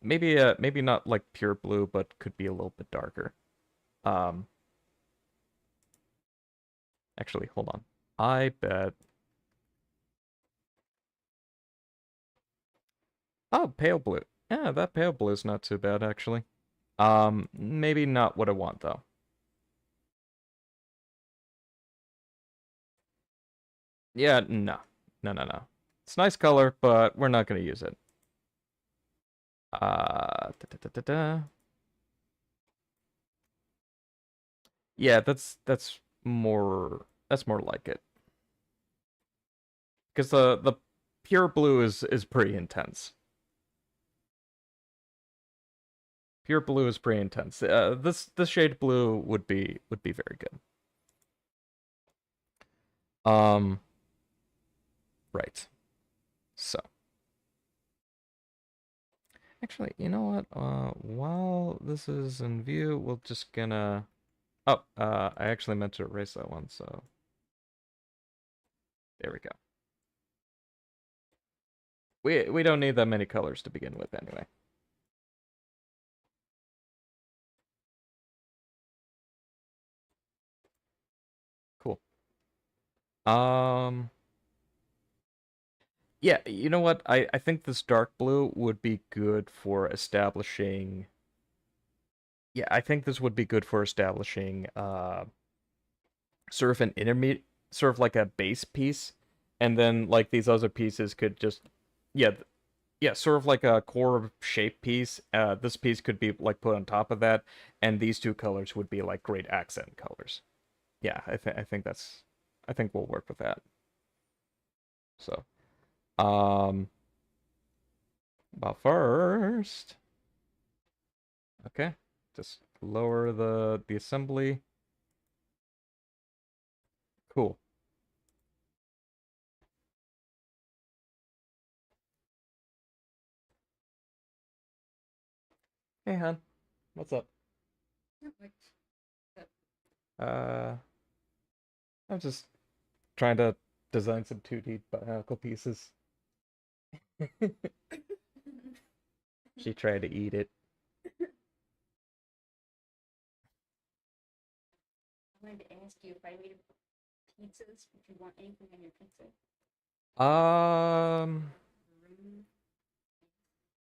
maybe not like pure blue, but could be a little bit darker. Um, actually, hold on. I bet. Oh, pale blue. Yeah, that pale blue is not too bad actually. Maybe not what I want though. Yeah, no. It's a nice color, but we're not gonna use it. Da. Yeah, that's more like it. Because the pure blue is pretty intense. Pure blue is pretty intense. This shade blue would be very good. Right. So, actually, you know what? While this is in view, we're just gonna. Oh, I actually meant to erase that one. So, there we go. We don't need that many colors to begin with, anyway. Cool. Yeah, you know what? I think this dark blue would be good for establishing. Yeah, I think this would be good for establishing sort of an intermediate, sort of like a base piece, and then like these other pieces could just, yeah, yeah, sort of like a core shape piece. This piece could be like put on top of that, and these two colors would be like great accent colors. Yeah, I think that's, I think we'll work with that. So, um, but first, okay, just lower the assembly. Cool. Hey, hon, what's up? Uh, I'm just trying to design some 2D bionicle pieces. She tried to eat it. I wanted to ask you if I made pizzas, would you want anything on your pizza?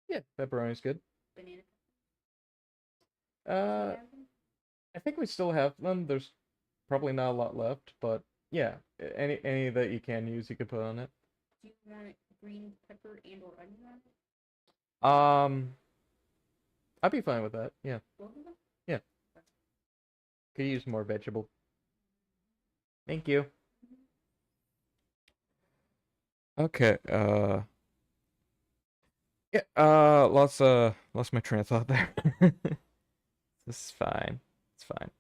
Yeah, pepperoni's good. Banana? Uh, I think we still have them. There's probably not a lot left, but yeah, any that you can use, you could put on it. Do you want green pepper and or onion on it? I'd be fine with that. Yeah, Both of them? yeah. Could use more vegetable. Thank you. Okay. Yeah. Lost my train of thought there. This is fine. It's fine.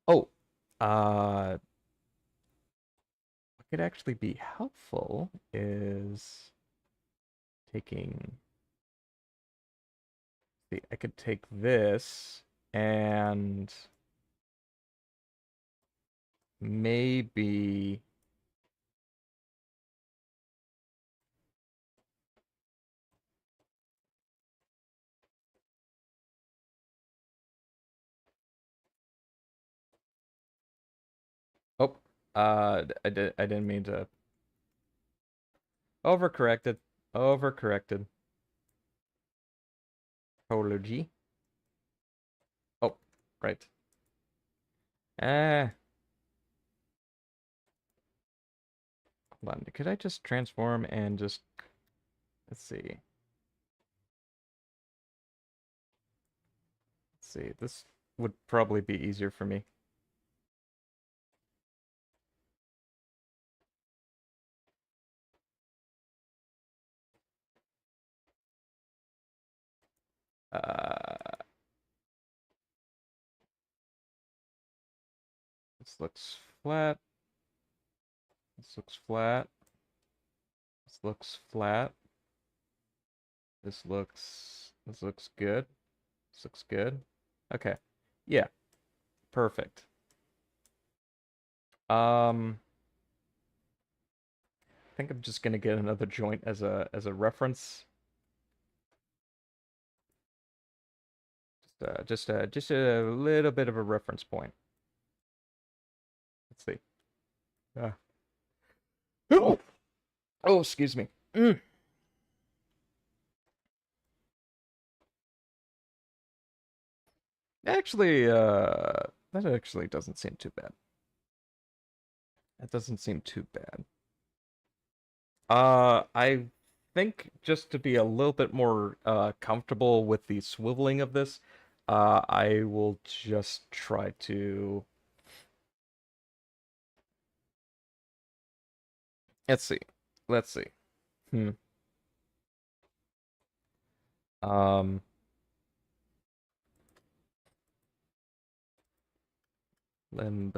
Oh, what could actually be helpful is taking. See, I could take this and maybe. Oh, I didn't mean to. Overcorrected. Overcorrected. Apology. Oh, right. Ah, hold on. Could I just transform and just let's see. Let's see. This would probably be easier for me. This looks flat. This looks flat. This looks flat. This looks good. This looks good. Okay. Yeah. Perfect. I think I'm just gonna get another joint as a reference. Just a little bit of a reference point. Let's see. Oh, oh, excuse me. Actually, that actually doesn't seem too bad. That doesn't seem too bad. I think just to be a little bit more comfortable with the swiveling of this, I will just try to. Let's see. Let's see. Hmm. Um, limb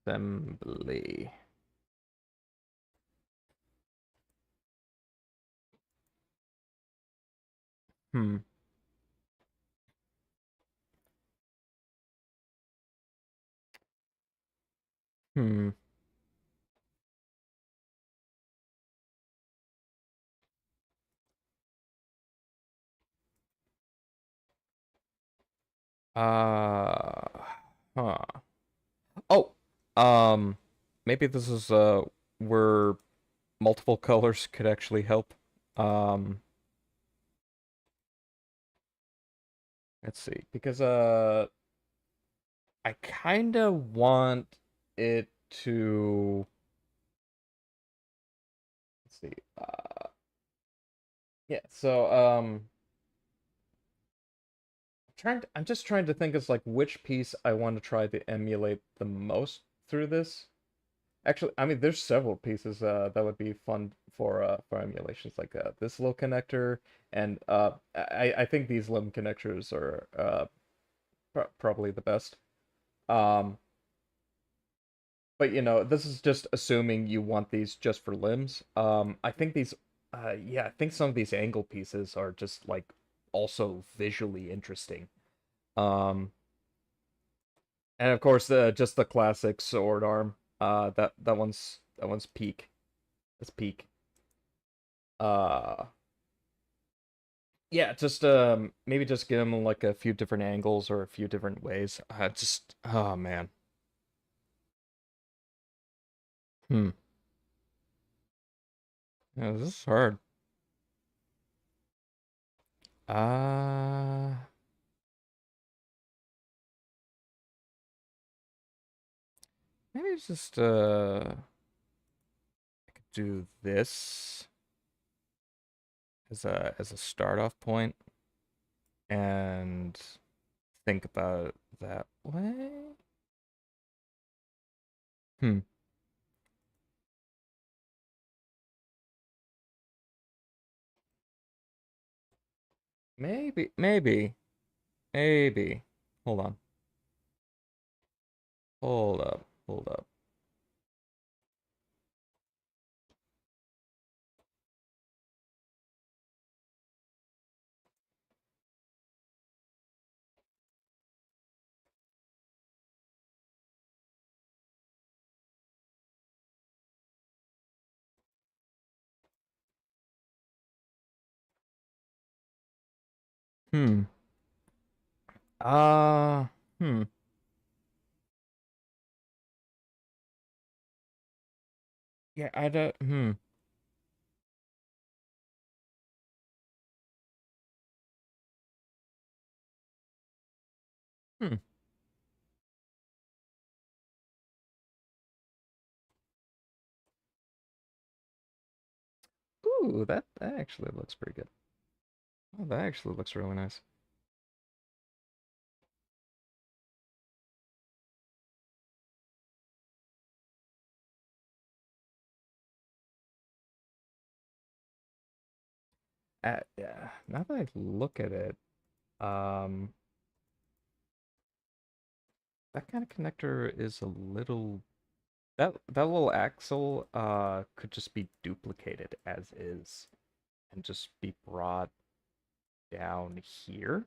assembly. Hmm. Hmm. Uh, huh. Oh, maybe this is where multiple colors could actually help. Um, let's see, because I kind of want it to. Let's see. Yeah. So I'm just trying to think of like which piece I want to try to emulate the most through this. Actually, I mean, there's several pieces that would be fun for emulations, like this little connector, and I think these limb connectors are probably the best. Um, but you know, this is just assuming you want these just for limbs. I think these, yeah, I think some of these angle pieces are just like also visually interesting. Um, and of course, just the classic sword arm. That one's peak. It's peak. Uh, yeah, just maybe just give them like a few different angles or a few different ways. Just oh man. Hmm. Yeah, this is hard. Uh maybe just I could do this as a start off point and think about it that way. Hmm. Maybe. Hold on. Hold up. Hmm. Uh, hmm. Yeah, I don't, hmm. Ooh, that actually looks pretty good. Oh, that actually looks really nice. Yeah, now that I look at it, um, that kind of connector is a little that little axle could just be duplicated as is and just be brought down here.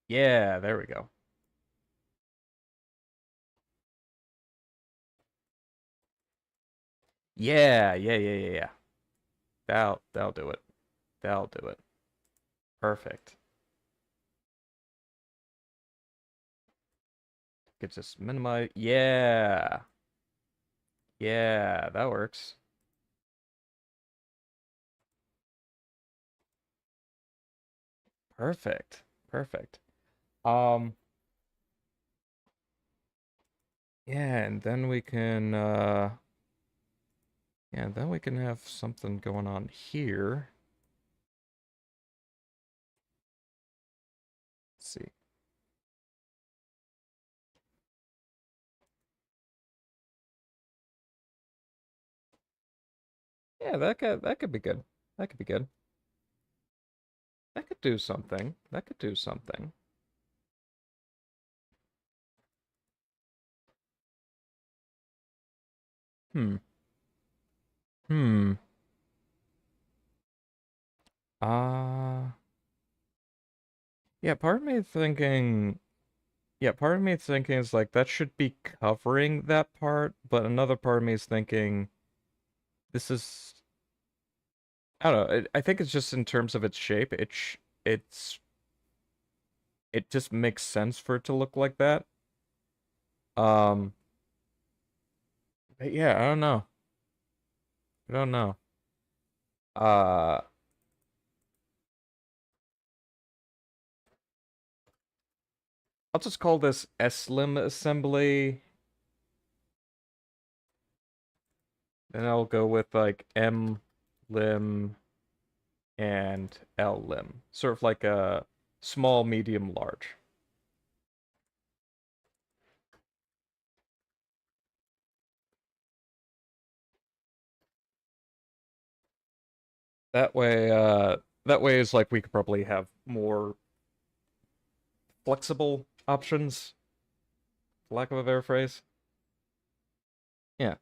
Yeah, there we go. Yeah. That'll do it. That'll do it. Perfect. Could just minimize. Yeah. Yeah, that works. Perfect. Perfect. Um, yeah, and then we can yeah, then we can have something going on here. Let's see. Yeah, that could be good. That could be good. That could do something. That could do something. Hmm. Hmm. Uh yeah, part of me thinking yeah, part of me thinking is like that should be covering that part, but another part of me is thinking this is I don't know. I think it's just in terms of its shape. It just makes sense for it to look like that. Um, but yeah, I don't know. I don't know. Uh, I'll just call this S-lim assembly. Then I'll go with like M-lim and L-lim. Sort of like a small, medium, large. That way is like we could probably have more flexible options, for lack of a better phrase. Yeah,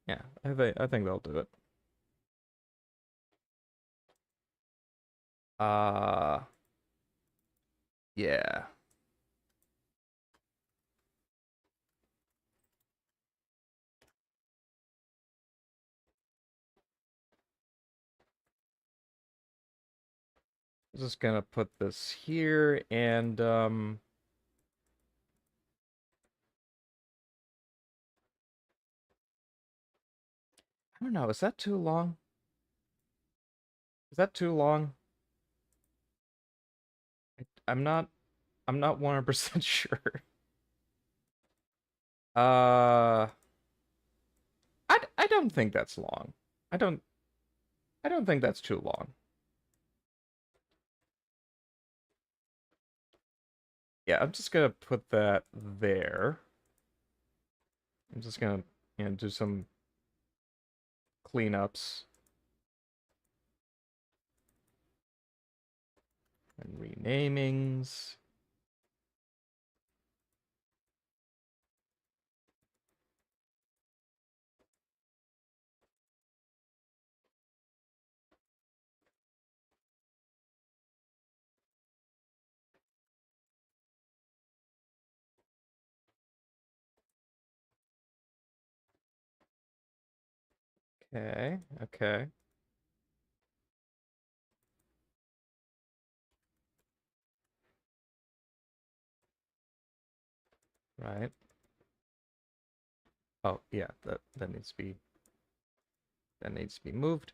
yeah. I think they'll do it. Uh yeah. Just gonna put this here and I don't know, is that too long? Is that too long? I'm not I'm not 100% sure. Uh I don't think that's long. I don't I don't think that's too long. Yeah, I'm just gonna put that there. I'm just gonna, do some cleanups and renamings. Okay, okay, right. Oh yeah, that needs to be moved.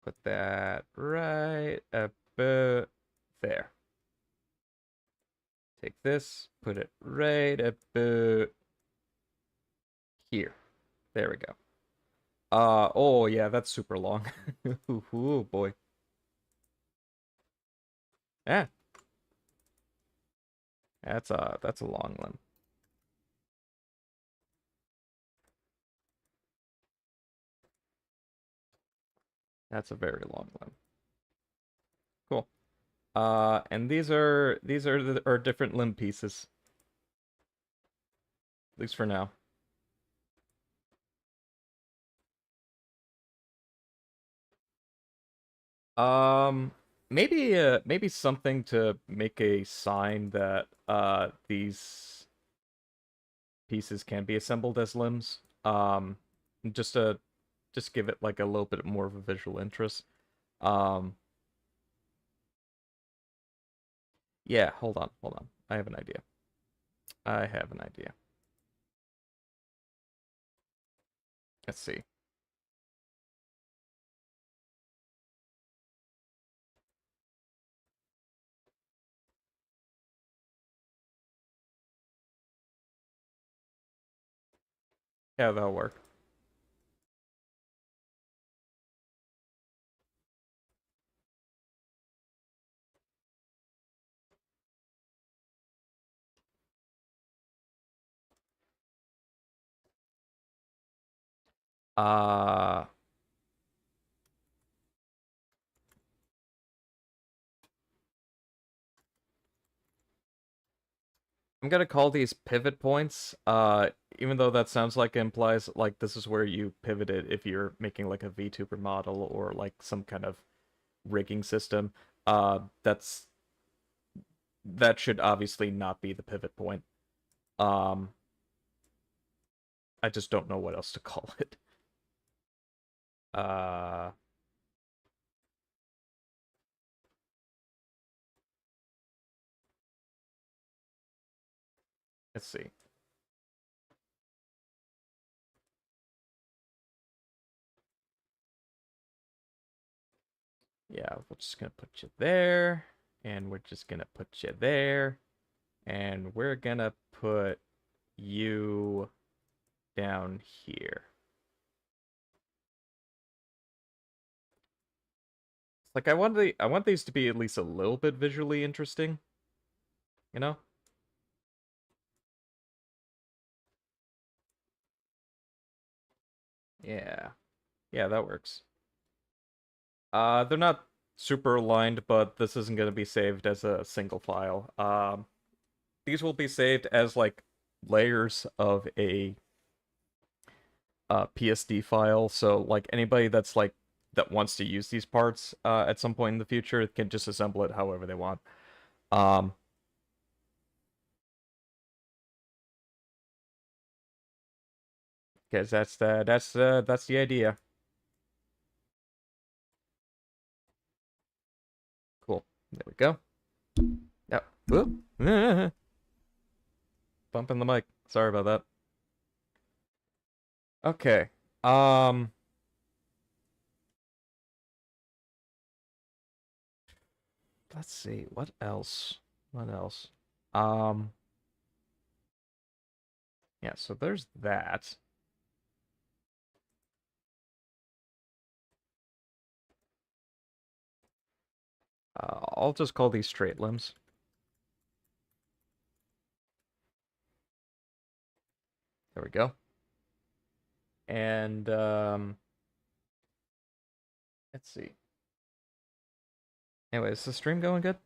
Put that right about there. Take this, put it right about here. There we go. Oh yeah, that's super long. Ooh, boy. Yeah, that's a long limb. That's a very long limb. Cool. And these are different limb pieces, at least for now. Um, maybe something to make a sign that these pieces can be assembled as limbs. Just to just give it like a little bit more of a visual interest. Um, yeah, hold on. I have an idea. I have an idea. Let's see. Yeah, that'll work. Uh, I'm gonna call these pivot points. Even though that sounds like it implies like this is where you pivot it if you're making like a VTuber model or like some kind of rigging system. That's that should obviously not be the pivot point. Um, I just don't know what else to call it. Uh, let's see. Yeah, we're just gonna put you there, and we're just gonna put you there, and we're gonna put you down here. It's like I want these to be at least a little bit visually interesting, you know? Yeah. Yeah, that works. They're not super aligned, but this isn't gonna be saved as a single file. These will be saved as like layers of a PSD file. So like anybody that's like that wants to use these parts at some point in the future can just assemble it however they want. Um, because that's the idea. Cool. There we go. Yep. Whoop. Bumping the mic. Sorry about that. Okay. Um. Let's see. What else? What else? Um. Yeah. So there's that. I'll just call these straight limbs. There we go. And let's see. Anyway, is the stream going good?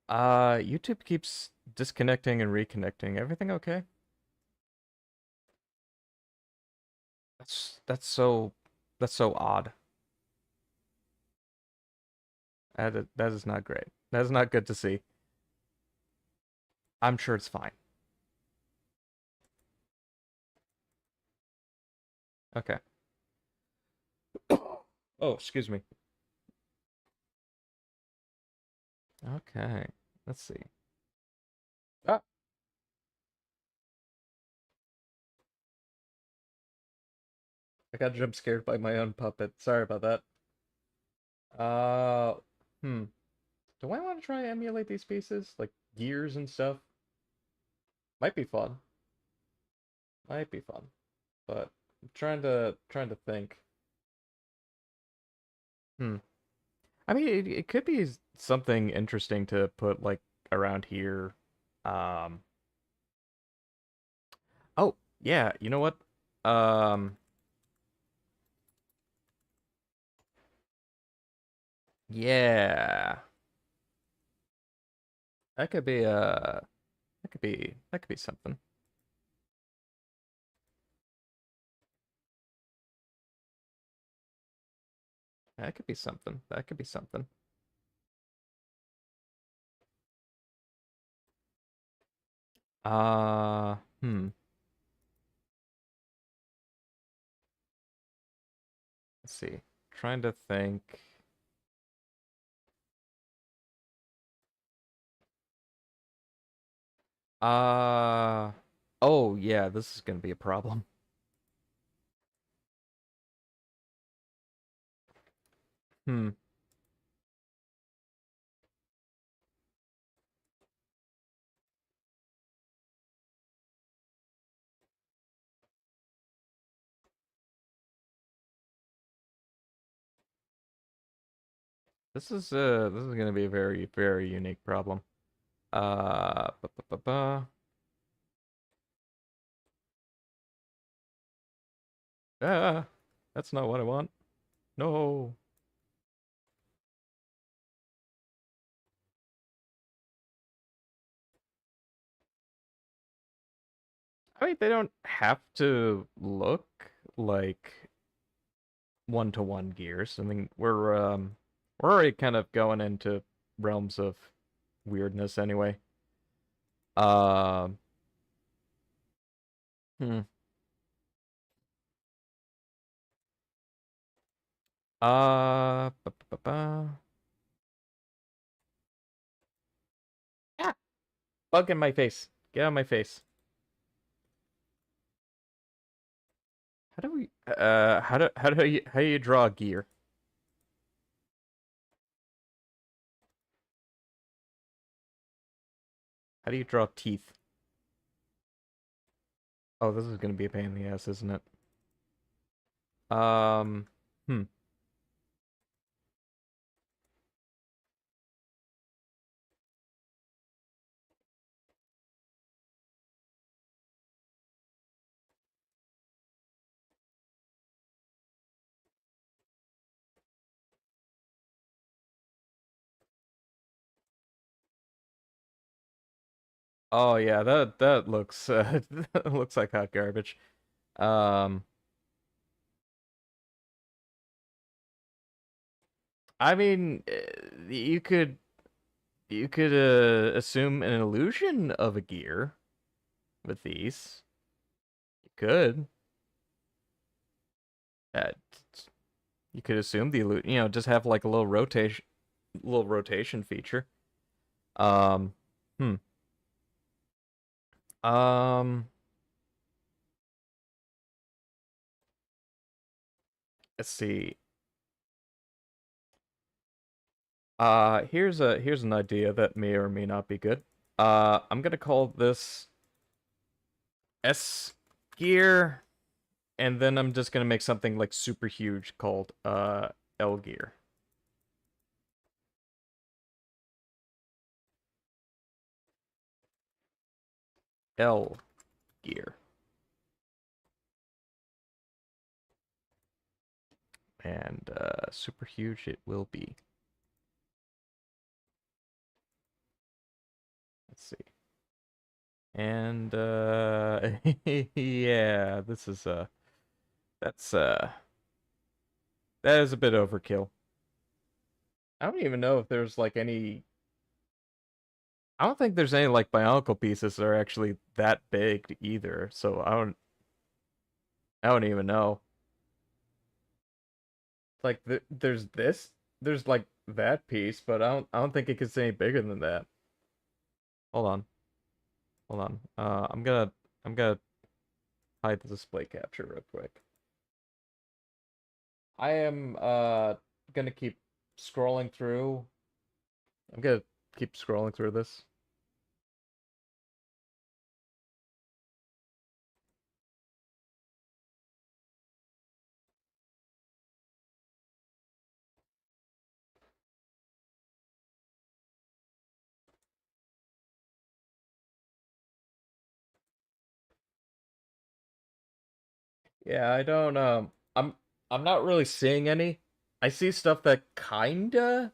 YouTube keeps disconnecting and reconnecting. Everything okay? That's so odd. That is not great. That is not good to see. I'm sure it's fine. Okay. Oh, excuse me. Okay. Let's see. Ah, I got jump scared by my own puppet. Sorry about that. Uh, hmm. Do I want to try and emulate these pieces? Like gears and stuff? Might be fun. Might be fun. But I'm trying to think. Hmm. I mean, it could be something interesting to put like around here. Um. Oh, yeah. You know what? Um. Yeah. That could be that could be something. That could be something. That could be something. Hmm. Let's see. Trying to think. Uh. Oh yeah, this is gonna be a problem. Hmm. This is gonna be a very unique problem. Ba, ba, ba, ba. Ah, that's not what I want. No. I mean, they don't have to look like one-to-one gears. I mean, we're already kind of going into realms of weirdness anyway. Um, hmm. Ba, ba, ba, ba. Ah, bug in my face. Get out of my face. How do we how do you draw a gear? How do you draw teeth? Oh, this is gonna be a pain in the ass, isn't it? Um, hmm. Oh yeah, that looks that looks like hot garbage. Um, I mean, you could assume an illusion of a gear with these. You could. Uh, you could assume the just have like a little rotation feature. Um, hmm. Um, let's see. Here's an idea that may or may not be good. I'm gonna call this S gear, and then I'm just gonna make something like super huge called L gear. L gear. And super huge it will be. Let's see. And yeah, this is that's that is a bit overkill. I don't even know if there's like any I don't think there's any like bionicle pieces that are actually that big either. So I don't even know. Like there's like that piece, but I don't think it gets any bigger than that. Hold on. Hold on. I'm gonna hide the display capture real quick. I am gonna keep scrolling through. I'm gonna keep scrolling through this. Yeah, I don't I'm not really seeing any. I see stuff that kinda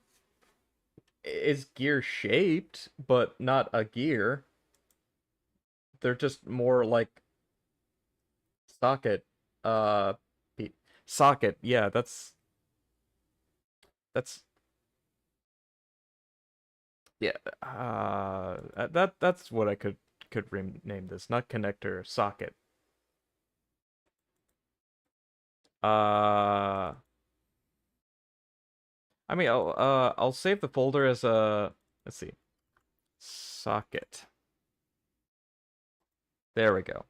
is gear shaped, but not a gear. They're just more like socket uh socket. Yeah, that's yeah, that's what I could rename this, not connector, socket. Uh I mean, I'll save the folder as a let's see. Socket. There we go.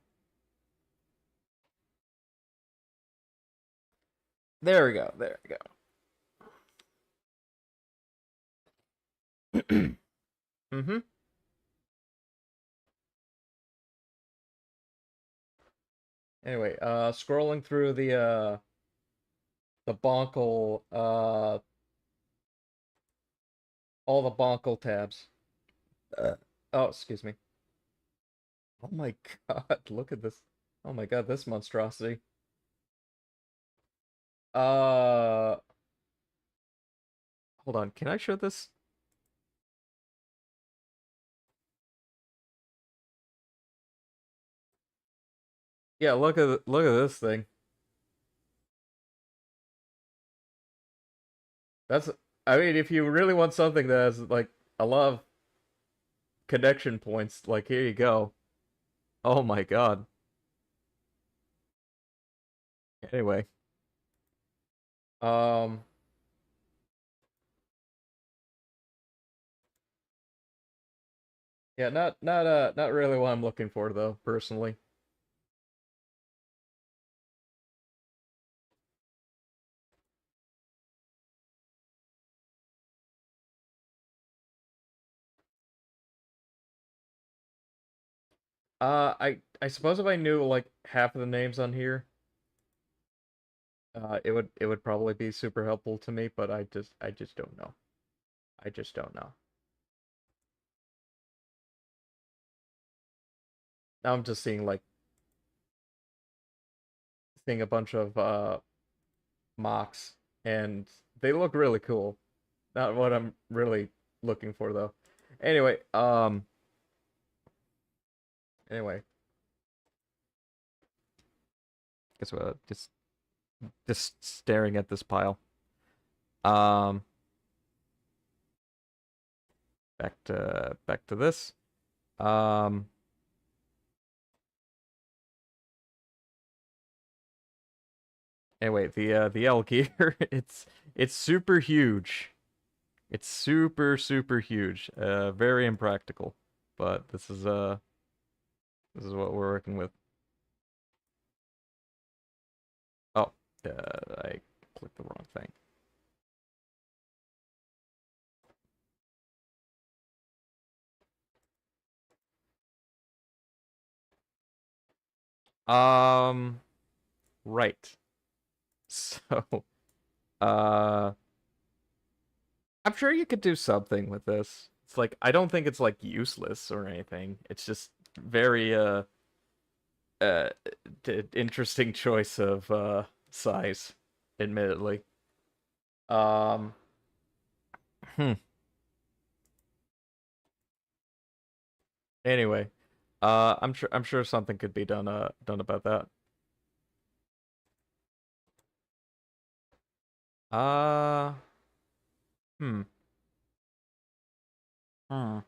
There we go. There we go. Mm-hmm. Anyway, scrolling through the Bonkle all the Bonkle tabs. Uh, oh, excuse me. Oh my god, look at this. Oh my god, this monstrosity. Uh, hold on. Can I show this? Yeah, look at this thing. That's I mean, if you really want something that has like a lot of connection points, like here you go. Oh my god. Anyway, um, yeah, not really what I'm looking for though, personally. I suppose if I knew like half of the names on here, it would probably be super helpful to me, but I just don't know. I just don't know. Now I'm just seeing a bunch of mocks, and they look really cool. Not what I'm really looking for though. Anyway, anyway, guess what? Just staring at this pile. Um, back to this. Um, anyway, the L gear, it's super huge. It's super huge. Very impractical. But this is what we're working with. Oh, I clicked the wrong thing. Right. So, uh, I'm sure you could do something with this. It's like I don't think it's like useless or anything. It's just very uh interesting choice of size, admittedly. Um, hmm. Anyway, I'm sure something could be done about that. Uh, hmm. Hmm.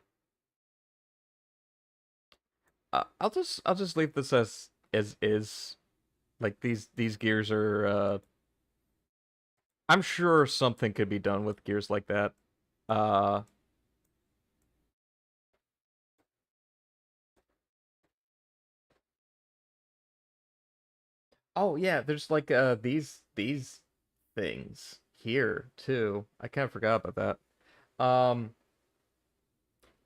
I'll just leave this as is. Like these gears are I'm sure something could be done with gears like that. Uh oh yeah, there's like these things here too. I kind of forgot about that.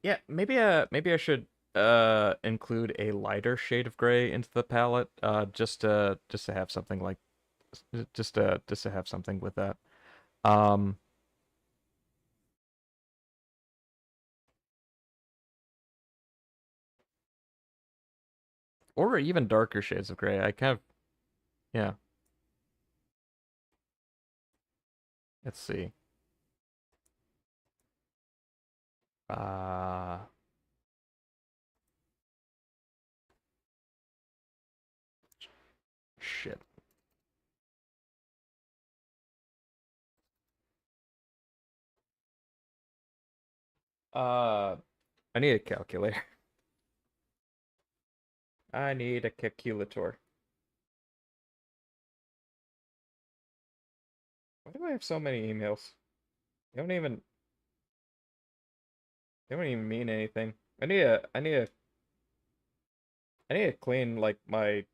Yeah, maybe I should include a lighter shade of gray into the palette just to have something like just to have something with that. Um or even darker shades of gray. I kind of yeah, let's see. Uh shit. Uh I need a calculator. I need a calculator. Why do I have so many emails? They they don't even mean anything. I need to clean like my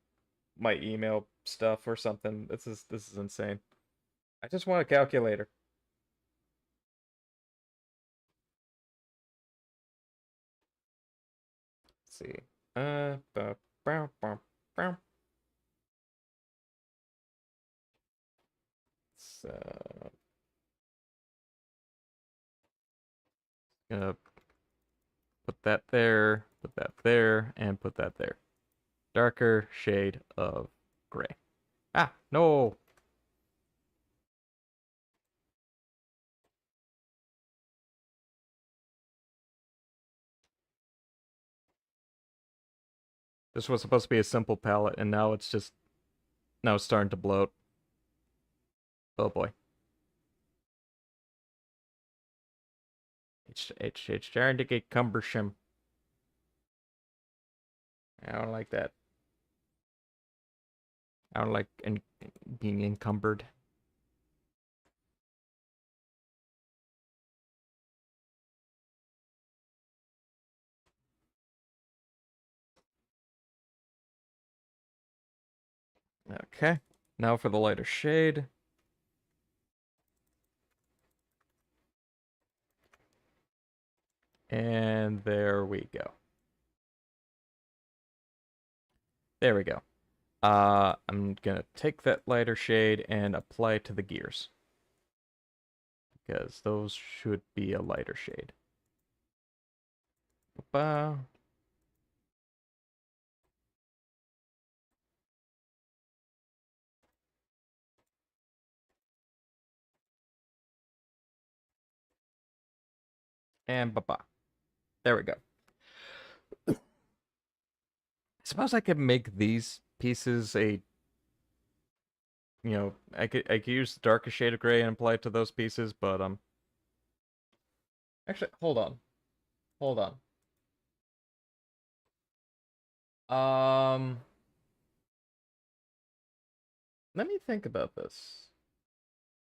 email stuff or something. This is insane. I just want a calculator. Let's see. Bow, bow, bow. So gonna put that there, and put that there. Darker shade of gray. Ah, no. This was supposed to be a simple palette, and now it's starting to bloat. Oh boy. It's starting to get cumbersome. I don't like that. I don't like being encumbered. Okay, now for the lighter shade. And there we go. There we go. I'm gonna take that lighter shade and apply it to the gears. Because those should be a lighter shade. Ba. And ba-ba. There we go. I suppose I could make these pieces I could use the darkest shade of gray and apply it to those pieces, but actually, hold on. Hold on. Let me think about this.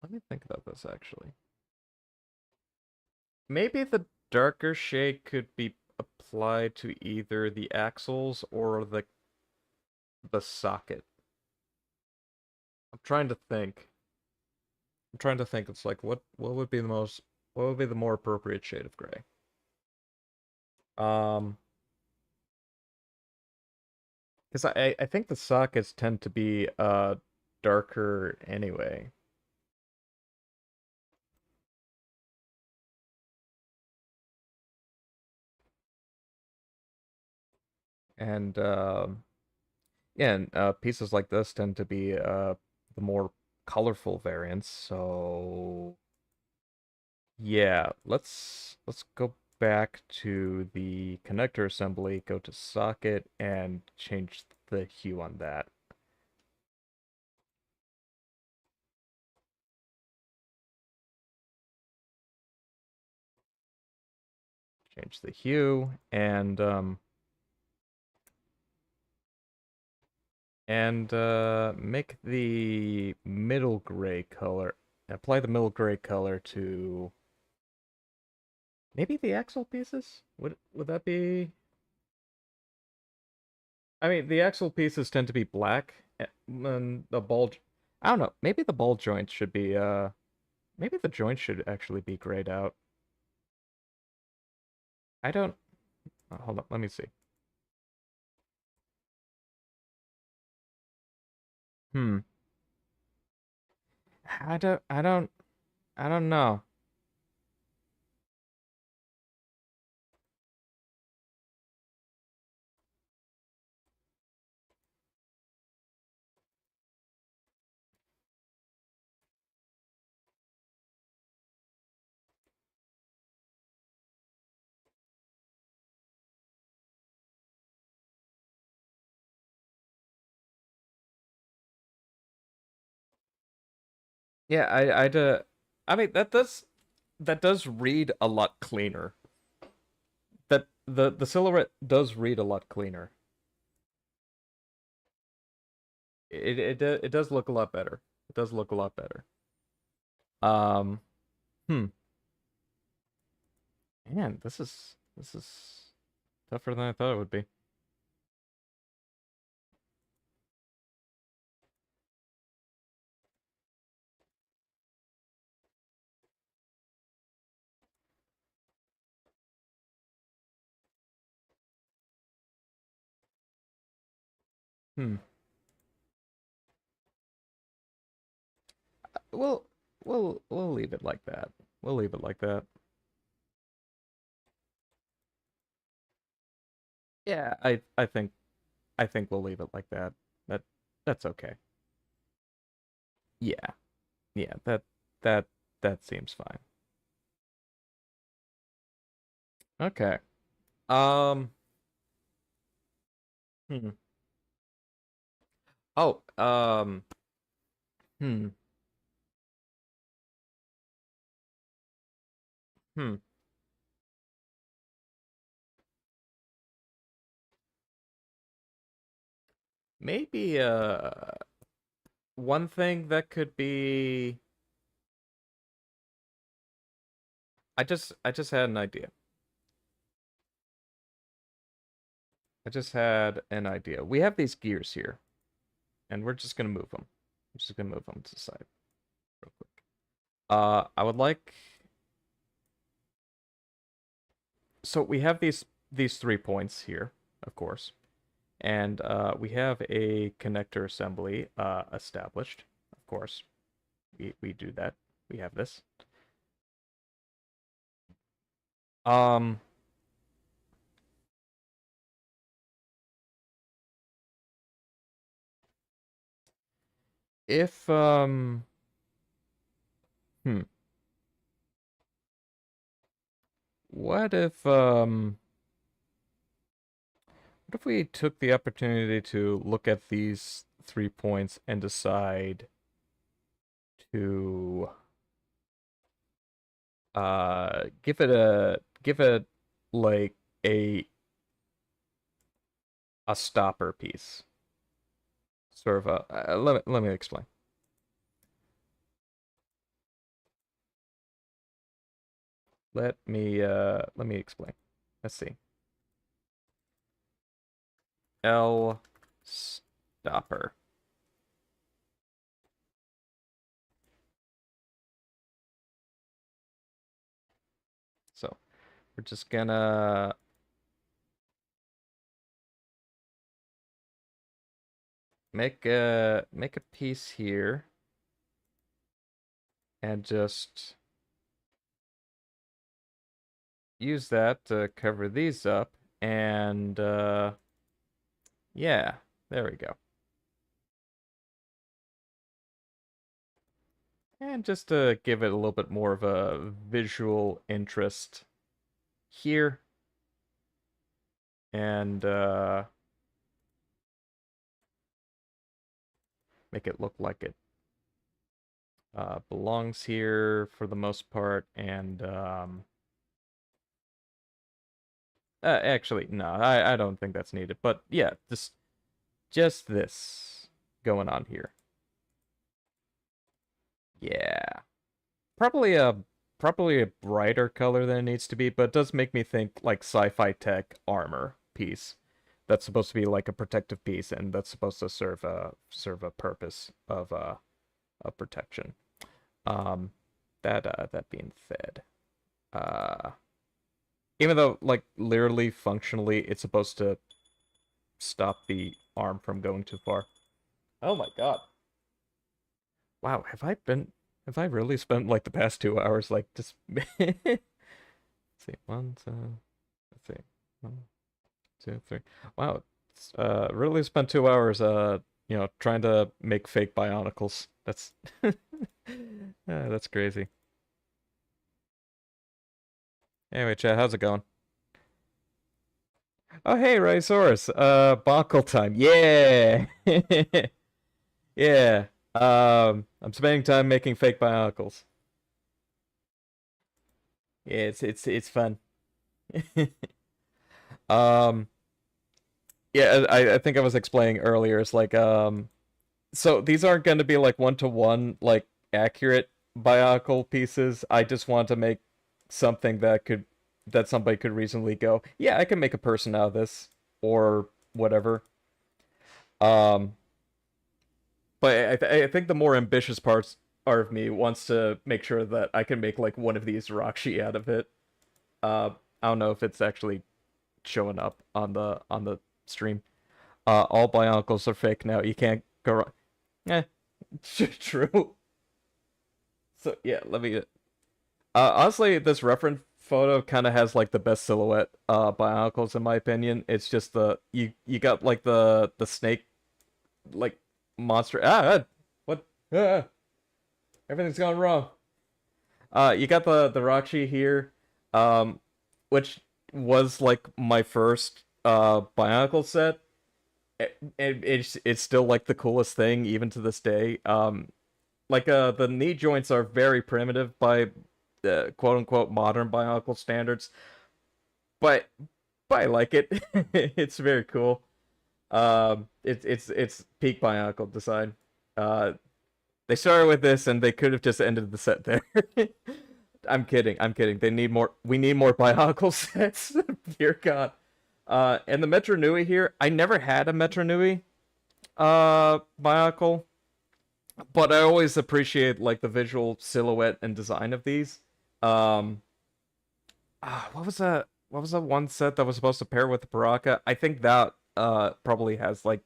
Let me think about this actually. Maybe the darker shade could be applied to either the axles or the socket. I'm trying to think. It's like what would be the more appropriate shade of gray? Because I think the sockets tend to be darker anyway. And yeah, and pieces like this tend to be the more colorful variants. So yeah, let's go back to the connector assembly, go to socket, and change the hue on that. Change the hue and make the middle gray color. Apply the middle gray color to maybe the axle pieces? Would that be? I mean, the axle pieces tend to be black, and the ball. I don't know. Maybe the ball joints should be. Maybe the joints should actually be grayed out. I don't. Hold on. Let me see. Hmm. I don't. I don't. I don't know. Yeah, I mean that does read a lot cleaner. That the silhouette does read a lot cleaner. It does look a lot better. It does look a lot better. Um, hmm. Man, this is tougher than I thought it would be. Hmm. We'll we'll leave it like that. We'll leave it like that. Yeah, I think we'll leave it like that. That that's okay. Yeah. Yeah, that that seems fine. Okay. Um Hmm. Oh, hmm. Hmm. Maybe one thing that could be I just had an idea. I just had an idea. We have these gears here, and we're just gonna move them. I'm just gonna move them to the side real quick. I would like so we have these 3 points here, of course, and we have a connector assembly established. Of course, we do that. We have this. Um, if hmm, what if we took the opportunity to look at these 3 points and decide to give it like a stopper piece. Sort of a let me explain. Let me explain. Let's see. L stopper. So we're just gonna make a piece here and just use that to cover these up and yeah, there we go. And just to give it a little bit more of a visual interest here and make it look like it belongs here for the most part and actually no, I don't think that's needed, but yeah, just this going on here. Yeah. Probably a probably a brighter color than it needs to be, but it does make me think like sci-fi tech armor piece. That's supposed to be like a protective piece, and that's supposed to serve a purpose of protection. Um, that being said, uh, even though like literally functionally it's supposed to stop the arm from going too far. Oh my god! Wow, have I really spent like the past 2 hours like just see, one, two, let's see, 1, 2, 3. Wow, really spent 2 hours, trying to make fake bionicles. That's, that's crazy. Anyway, chat, how's it going? Oh, hey, Rhizosaurus, Bonkel time, yeah, yeah. I'm spending time making fake bionicles. Yeah, it's fun. Um. Yeah, I think I was explaining earlier. It's like so these aren't going to be like one-to-one like accurate bionicle pieces. I just want to make something that somebody could reasonably go, yeah, I can make a person out of this or whatever. Um, but I think the more ambitious parts are of me wants to make sure that I can make like one of these Roxy out of it. I don't know if it's actually showing up on the stream. All bionicles are fake now. You can't go wrong. Eh, true. So yeah, let me. Honestly, this reference photo kind of has like the best silhouette bionicles in my opinion. It's just you got like the snake like monster. What? Everything's gone wrong. You got the Roxy here, um, which was like my first bionicle set. it's still like the coolest thing even to this day. Like the knee joints are very primitive by the quote unquote modern Bionicle standards, but I like it. It's very cool. It's peak Bionicle design. Uh, they started with this and they could have just ended the set there. I'm kidding. I'm kidding. They need more. We need more Bionicle sets. Dear God. And the Metro Nui here. I never had a Metro Nui Bionicle, but I always appreciate like the visual silhouette and design of these. Um, what was that? What was that one set that was supposed to pair with the Baraka? I think that probably has like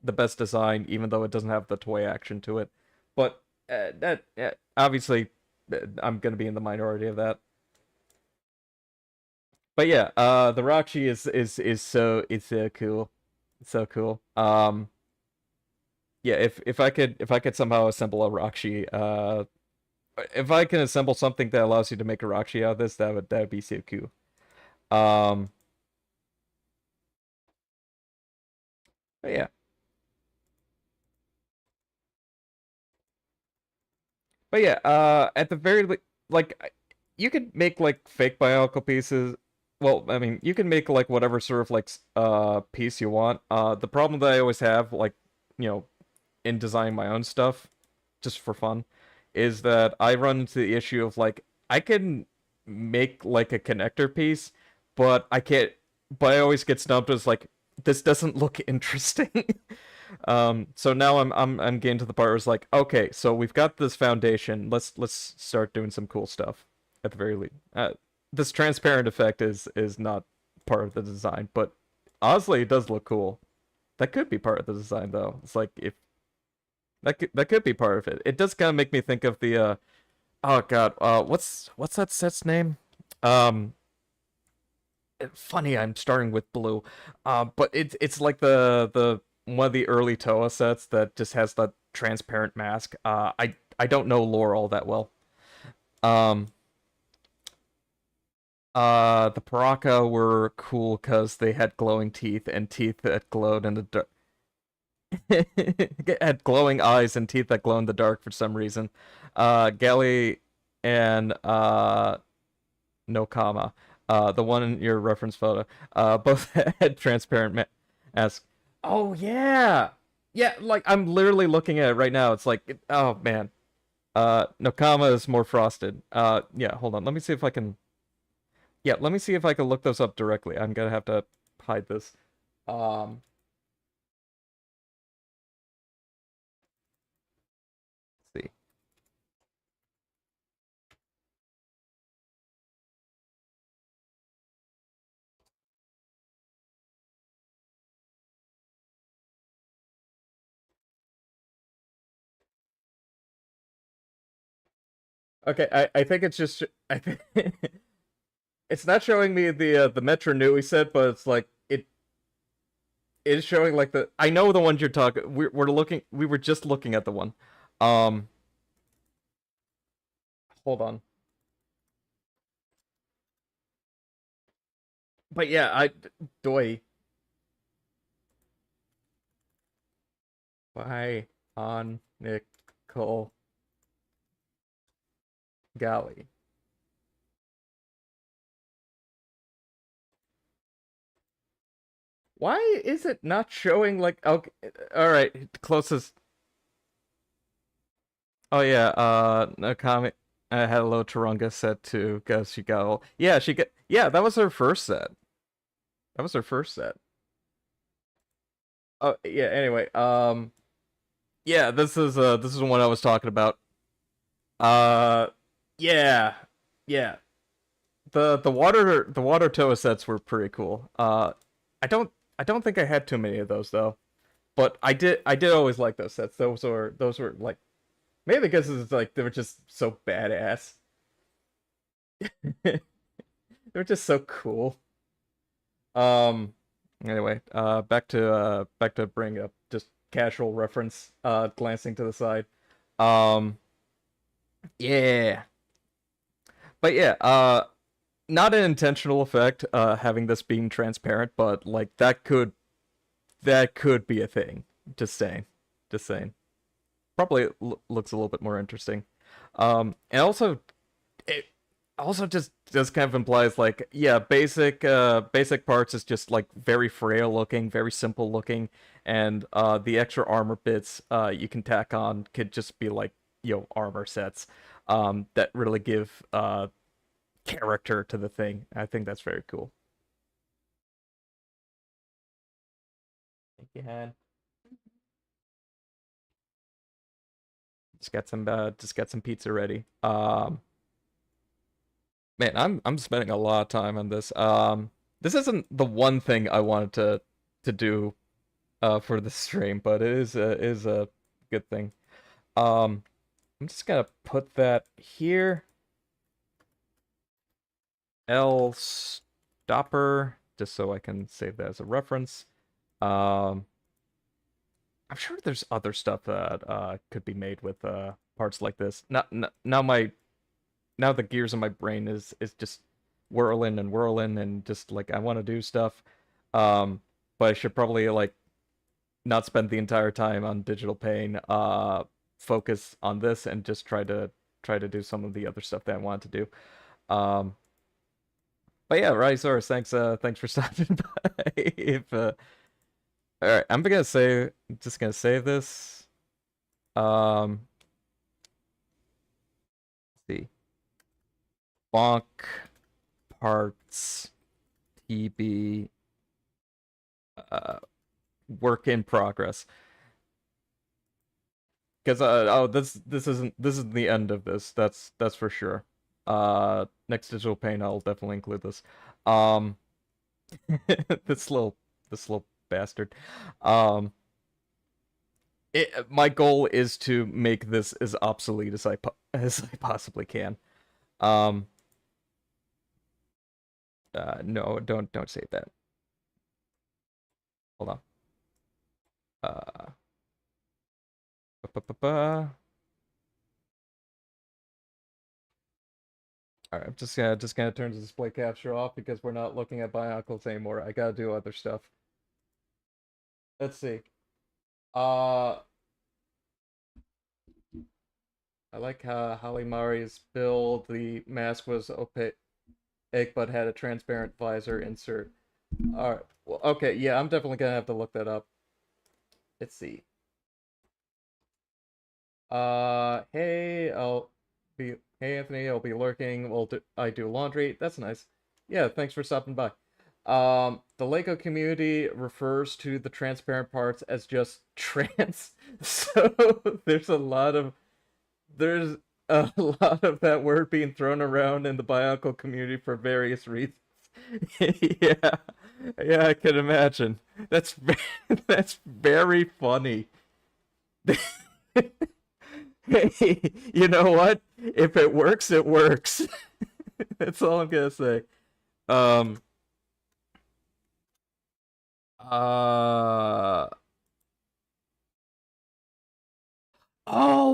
the best design, even though it doesn't have the toy action to it. But that obviously, I'm gonna be in the minority of that. But yeah, the Rakshi is so it's so cool, it's so cool. Yeah, if I could somehow assemble a Rakshi, if I can assemble something that allows you to make a Rakshi out of this, that would be so cool. Um, but yeah, but yeah. At the very like, you could make like fake Bionicle pieces. Well, I mean, you can make like whatever sort of like piece you want. The problem that I always have, like, you know, in designing my own stuff, just for fun, is that I run into the issue of like I can make like a connector piece, but I can't. But I always get stumped as like this doesn't look interesting. So now I'm getting to the part where it's like, okay, so we've got this foundation. Let's start doing some cool stuff at the very least. This transparent effect is not part of the design, but honestly, it does look cool. That could be part of the design though. It's like if that could be part of it. It does kind of make me think of the oh god, what's that set's name? Um Funny I'm starting with blue. But it's like the one of the early Toa sets that just has that transparent mask. I don't know lore all that well. Um the Paraka were cool because they had glowing teeth and teeth that glowed in the dark. Had glowing eyes and teeth that glow in the dark for some reason. Gali and Nokama, the one in your reference photo, both had transparent masks. Oh yeah, yeah. Like I'm literally looking at it right now. It's like, oh man. Nokama is more frosted. Yeah. Hold on. Let me see if I can. Yeah. Let me see if I can look those up directly. I'm gonna have to hide this. Um. Let's see. Okay. I think it's just I think it's not showing me the Metro Nui set, but it's like it is showing like the I know the ones you're talking. We're looking. We were just looking at the one. Um, hold on. But yeah, I Doi. Bye on Nicole Galley. Why is it not showing like okay? All right, closest. Oh yeah, Nakami had a little Turunga set too, cause she got all. Yeah, she got. Yeah, that was her first set. That was her first set. Oh yeah. Anyway, yeah, this is what I was talking about. Uh, yeah, yeah. The water Toa sets were pretty cool. I don't I don't think I had too many of those though, but I did always like those sets. Those were like maybe because it's like they were just so badass. They were just so cool. Um. Anyway, back to bring up just casual reference. Glancing to the side. Um. Yeah. But yeah. Not an intentional effect. Having this being transparent, but like that could that could be a thing. Just saying. Just saying. Probably looks a little bit more interesting. And also, it also just kind of implies like, yeah, basic parts is just like very frail looking, very simple looking, and the extra armor bits you can tack on could just be like, armor sets that really give character to the thing. I think that's very cool. Thank you, Han. Just got some pizza ready. Man, I'm spending a lot of time on this. This isn't the one thing I wanted to do for the stream, but it is a good thing. I'm just gonna put that here. L stopper, just so I can save that as a reference. I'm sure there's other stuff that could be made with parts like this. Now the gears in my brain is just whirling and just like I want to do stuff. But I should probably like not spend the entire time on digital pain. Focus on this and just try to do some of the other stuff that I want to do. But yeah, Rhizosaurus, thanks for stopping by. If all right, I'm just gonna save this. Let's see. Bonk parts TB work in progress. Because this isn't the end of this. That's for sure. Next digital paint, I'll definitely include this. This little bastard. My goal is to make this as obsolete as I possibly can. No, don't save that. Hold on. Alright, I'm just gonna turn the display capture off because we're not looking at binoculars anymore. I gotta do other stuff. Let's see. I like how Halimari's build. The mask was opaque but had a transparent visor insert. Alright, well, okay, yeah, I'm definitely gonna have to look that up. Let's see. Hey, hey Anthony, I'll be lurking while I do laundry. That's nice. Yeah, thanks for stopping by. The Lego community refers to the transparent parts as just trans. So there's a lot of that word being thrown around in the Bionicle community for various reasons. Yeah, I can imagine. That's very funny. Hey, you know what? If it works, it works. That's all I'm gonna say. Oh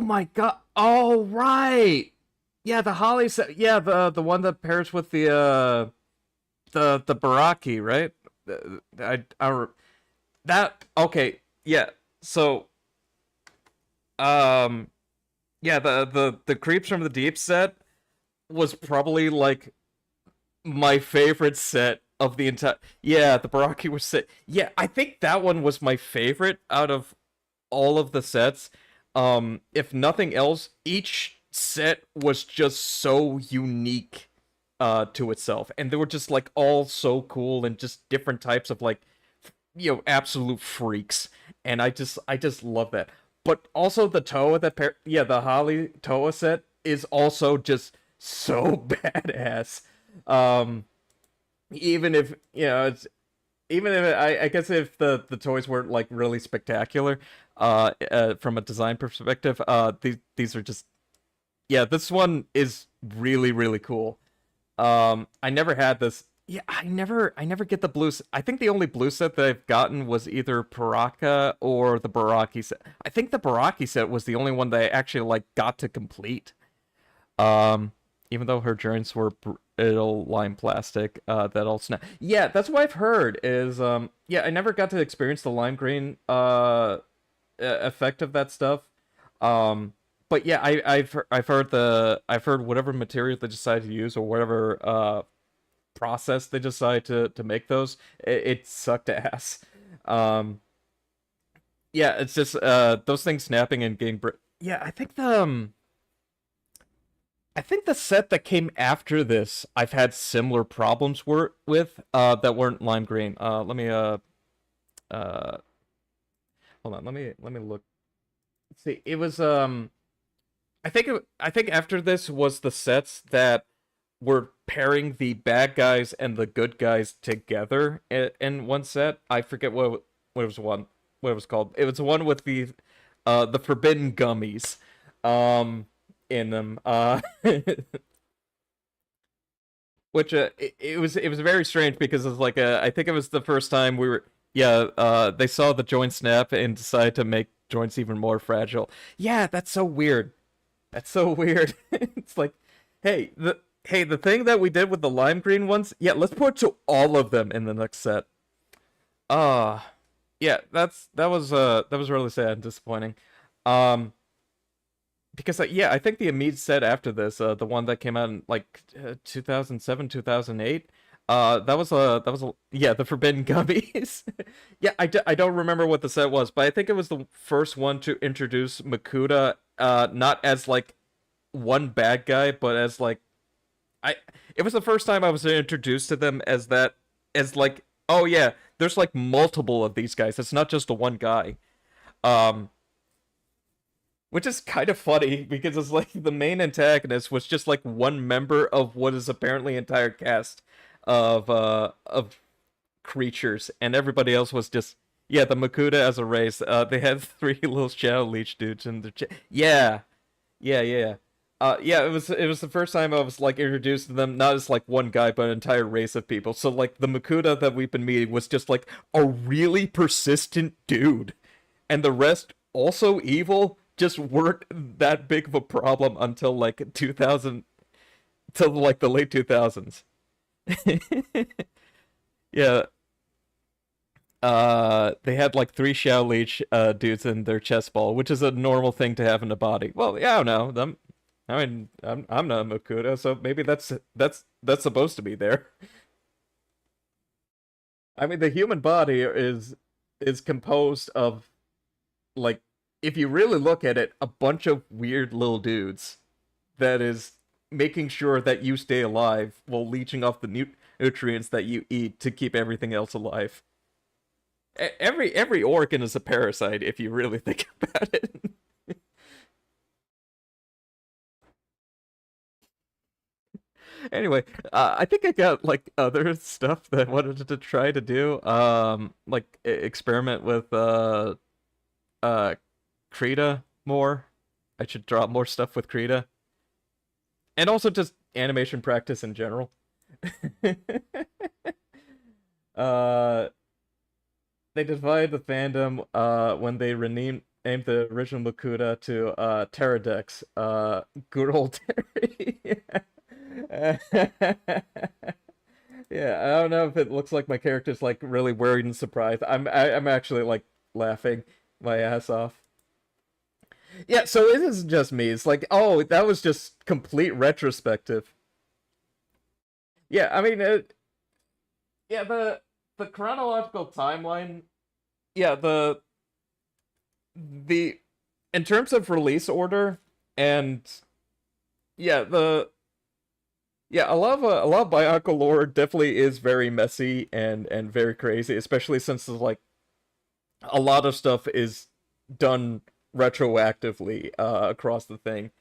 my god. Oh right. Yeah, the Holly set. Yeah, the one that pairs with the Baraki, right? That okay. Yeah. So yeah, the Creeps from the Deep set was probably like my favorite set of the entire. Yeah, the Baraki was set. Yeah, I think that one was my favorite out of all of the sets. If nothing else, each set was just so unique to itself, and they were just like all so cool and just different types of like absolute freaks, and I just love that. But also the Toa the Holly Toa set is also just so badass. Even if I guess if the toys weren't like really spectacular, from a design perspective, these are just this one is really really cool. I never had this. Yeah, I never get the blue. I think the only blue set that I've gotten was either Paraka or the Baraki set. I think the Baraki set was the only one that I actually like got to complete. Even though her joints were it'll lime plastic that'll snap. Yeah, that's what I've heard. Is yeah, I never got to experience the lime green effect of that stuff. Um, but yeah, I've heard whatever material they decide to use or whatever process they decide to make those, it sucked ass. Um, yeah, it's just those things snapping and getting yeah, I think the set that came after this I've had similar problems with that weren't lime green. Let me uh hold on, let me look. Let's see. It was I think after this was the sets that were pairing the bad guys and the good guys together in one set. I forget what it was what it was called. It was the one with the forbidden gummies in them. Which it was very strange because it was like I think it was the first time we were yeah, they saw the joint snap and decided to make joints even more fragile. Yeah, that's so weird. That's so weird. It's like, hey, the thing that we did with the lime green ones, yeah, let's put it to all of them in the next set. Uh yeah, that was really sad and disappointing. Um because yeah, I think the Amid set after this, the one that came out in like 2007, 2008, that was a yeah, the Forbidden Gummies. Yeah, I don't remember what the set was, but I think it was the first one to introduce Makuta not as like one bad guy, but as like I it was the first time I was introduced to them as that as like oh yeah, there's like multiple of these guys. It's not just the one guy. Um which is kind of funny because it's like the main antagonist was just like one member of what is apparently entire cast of creatures, and everybody else was just yeah, the Makuta as a race. They had three little Shadow Leech dudes in the yeah, yeah. Yeah, it was the first time I was like introduced to them, not as like one guy, but an entire race of people. So like the Makuta that we've been meeting was just like a really persistent dude, and the rest also evil, just weren't that big of a problem until like 2000, till like the late 2000s. Yeah, they had like three Shao Leech dudes in their chest ball, which is a normal thing to have in a body. Well, yeah, I don't know. I mean, I'm not a Makuta, so maybe that's supposed to be there. I mean, the human body is composed of like if you really look at it, a bunch of weird little dudes that is making sure that you stay alive while leeching off the nutrients that you eat to keep everything else alive. Every organ is a parasite if you really think about it. Anyway, I think I got like other stuff that I wanted to try to do. Like experiment with uh Krita more. I should draw more stuff with Krita. And also just animation practice in general. uh they divided the fandom when they renamed named the original Makuta to Pterodex. Good old Terry. Yeah, I don't know if it looks like my character's like really worried and surprised. I'm actually like laughing my ass off. Yeah, so it isn't just me. It's like, oh, that was just complete retrospective. Yeah, I mean, yeah, the chronological timeline. Yeah, the in terms of release order and yeah, the yeah, a lot of Bionicle lore definitely is very messy and very crazy, especially since there's like a lot of stuff is done retroactively across the thing.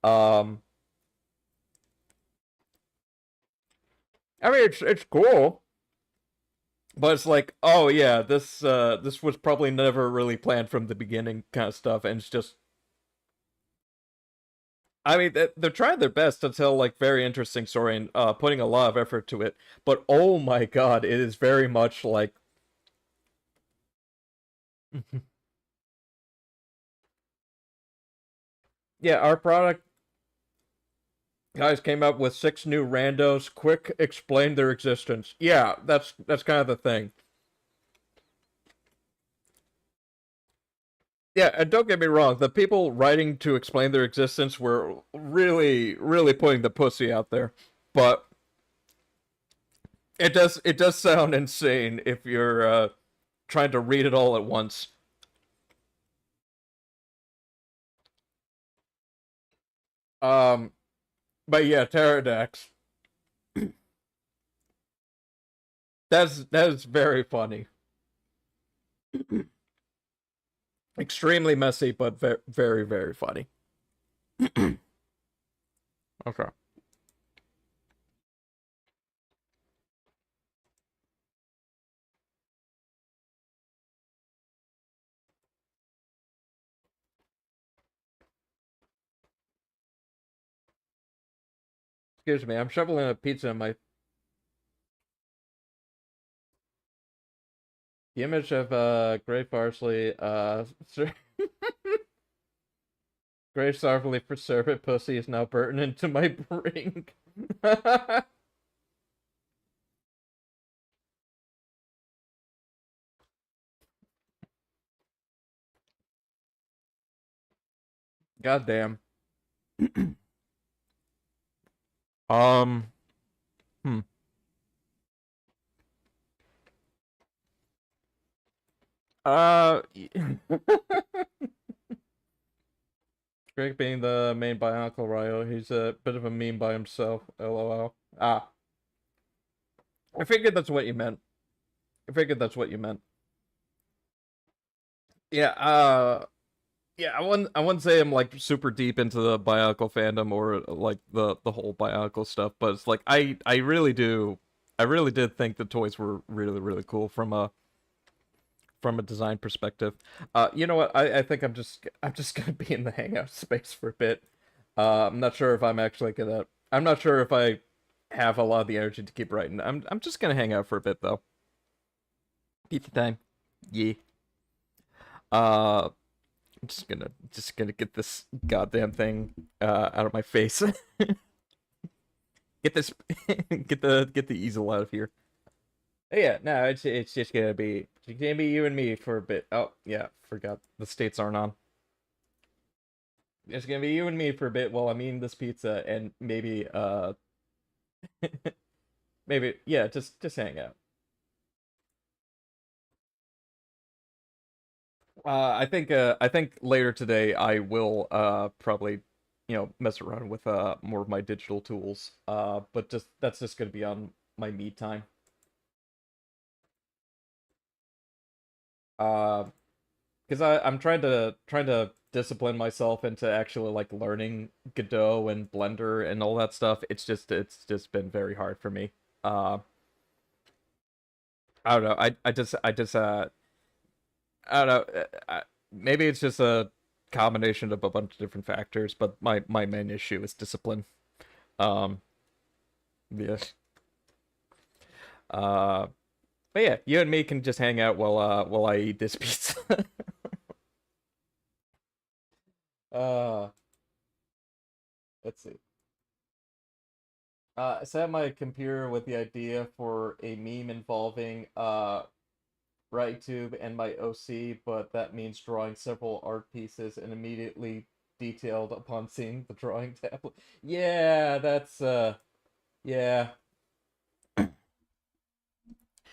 Um, I mean it's cool, but it's like, oh yeah, this was probably never really planned from the beginning kind of stuff, and it's just I mean they're trying their best to tell like very interesting story and putting a lot of effort to it, but oh my god, it is very much like yeah, our product Guys came up with 6 new randos. Quick, explain their existence. Yeah, that's kind of the thing. Yeah, and don't get me wrong, the people writing to explain their existence were really, really putting the pussy out there. But it does sound insane if you're trying to read it all at once. Um, but yeah, Pterodax. That is very funny. Extremely messy, but very, very funny. Okay. Excuse me, I'm shoveling a pizza in my. The image of Great Parsley, Great Starfully Preserved Pussy is now burning into my brain. God damn. Um. Hmm. Uh. Greg being the main Bionicle Ryo, he's a bit of a meme by himself. LOL. Ah. I figured that's what you meant. I figured that's what you meant. Yeah, yeah, I wouldn't say I'm like super deep into the Bionicle fandom or like the whole Bionicle stuff, but it's like I really did think the toys were really really cool from a design perspective. You know what? I think I'm just gonna be in the hangout space for a bit. I'm not sure if I'm not sure if I have a lot of the energy to keep writing. I'm just gonna hang out for a bit though. Pizza time. Yeah. Uh, I'm just gonna get this goddamn thing out of my face. Get this get the easel out of here. Oh, yeah, no, it's just gonna be you and me for a bit. Oh yeah, forgot the states aren't on. It's gonna be you and me for a bit while I'm eating this pizza and maybe maybe yeah, just hang out. I think later today I will probably mess around with more of my digital tools. But just that's just gonna be on my me time. Uh, because I'm trying to discipline myself into actually like learning Godot and Blender and all that stuff. It's just been very hard for me. Uh, I don't know. I don't know. Maybe it's just a combination of a bunch of different factors, but my main issue is discipline. Um, yes. Uh, but yeah, you and me can just hang out while I eat this pizza. uh, let's see. I set up my computer with the idea for a meme involving Rahituber and my OC, but that means drawing several art pieces and immediately detailed upon seeing the drawing tablet. Yeah, that's yeah.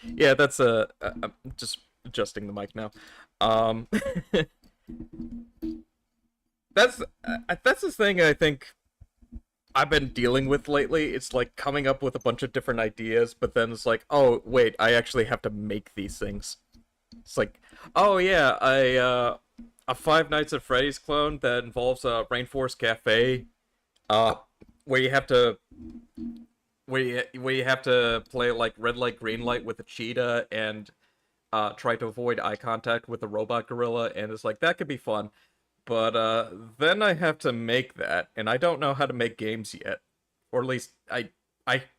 Yeah, that's I'm just adjusting the mic now. Um that's the thing I think I've been dealing with lately. It's like coming up with a bunch of different ideas, but then it's like, "Oh, wait, I actually have to make these things." It's like, "Oh yeah, a Five Nights at Freddy's clone that involves a Rainforest Cafe uh where you have to where you have to play like red light green light with a cheetah and try to avoid eye contact with the robot gorilla, and it's like that could be fun, but then I have to make that and I don't know how to make games yet, or at least I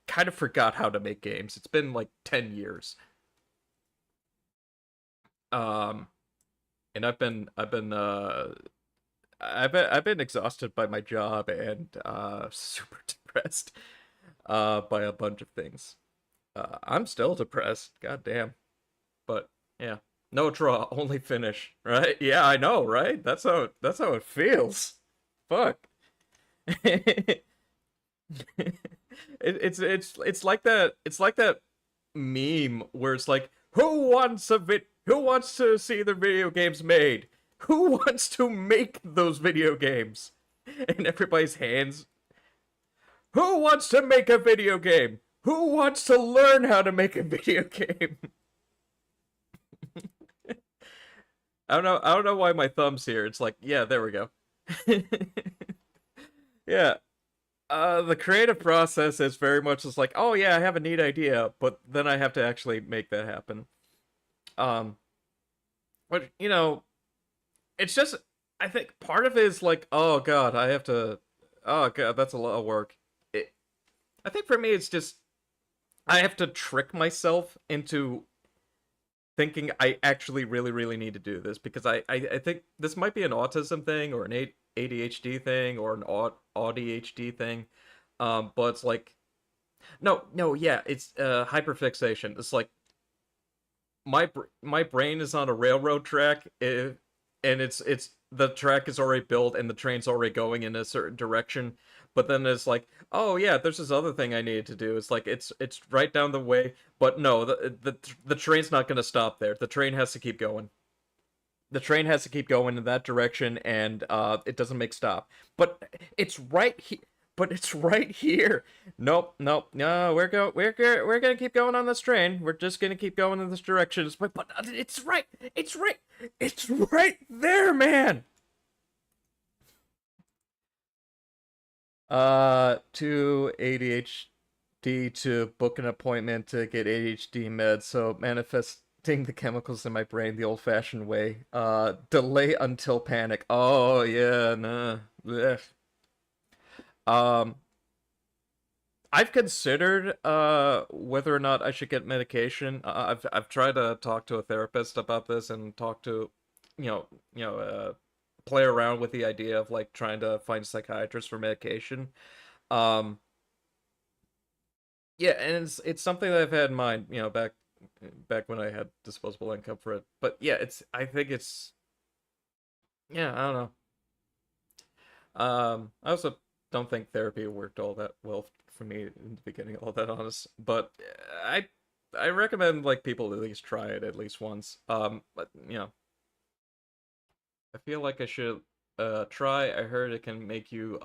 kind of forgot how to make games. It's been like 10 years. um and I've been exhausted by my job and super depressed by a bunch of things. I'm still depressed. God damn. But yeah, no draw, only finish. Right? Yeah, I know. Right? That's how it feels. Fuck. It's like that. It's like that meme where it's like, who wants to see their video games made? Who wants to make those video games? And everybody's hands. Who wants to make a video game? Who wants to learn how to make a video game? I don't know why my thumb's here. It's like, yeah, there we go. Yeah. The creative process is very much just like, oh yeah, I have a neat idea, but then I have to actually make that happen. Um, but you know, it's just, I think part of it is like, oh god, oh god, that's a lot of work. I think for me, it's just, I have to trick myself into thinking I actually really, really need to do this because I think this might be an autism thing or an ADHD thing or an ADHD thing. But it's like, no, yeah, it's hyperfixation. It's like my brain is on a railroad track, and it's the track is already built and the train's already going in a certain direction. But then it's like, oh yeah, there's this other thing I needed to do. It's like it's right down the way, but no, the train's not gonna stop there. The train has to keep going. The train has to keep going in that direction, and it doesn't make stop. But it's right here. But it's right here. Nope. No, we're gonna keep going on this train. We're just gonna keep going in this direction. But it's right. It's right there, man. To ADHD to book an appointment to get ADHD meds. So manifesting the chemicals in my brain the old-fashioned way. Delay until panic. Oh yeah, nah. Blech. Um, I've considered whether or not I should get medication. I've tried to talk to a therapist about this and talk to, play around with the idea of like trying to find a psychiatrist for medication. Um, yeah, and it's something that I've had in mind, back when I had disposable income for it. But yeah, I think it's yeah, I don't know. I also don't think therapy worked all that well for me in the beginning, all that honest. But I recommend like people at least try it at least once. But I feel like I should try. I heard it can make you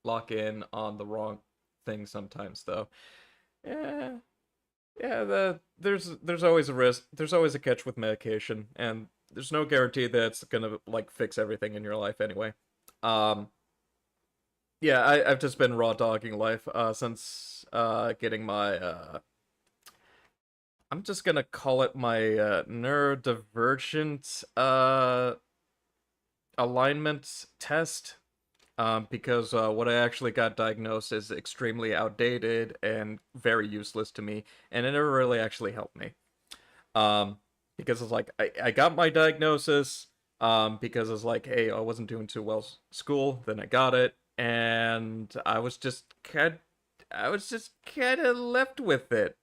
lock in on the wrong thing sometimes though. Yeah. Yeah, there's always a risk. There's always a catch with medication, and there's no guarantee that it's gonna like fix everything in your life anyway. Um, yeah, I've just been raw dogging life since getting my I'm just gonna call it my neurodivergent alignment test. Because what I actually got diagnosed is extremely outdated and very useless to me, and it never really actually helped me. Because it's like I got my diagnosis, because it's like, hey, I wasn't doing too well school, then I got it, and I was just kind of left with it.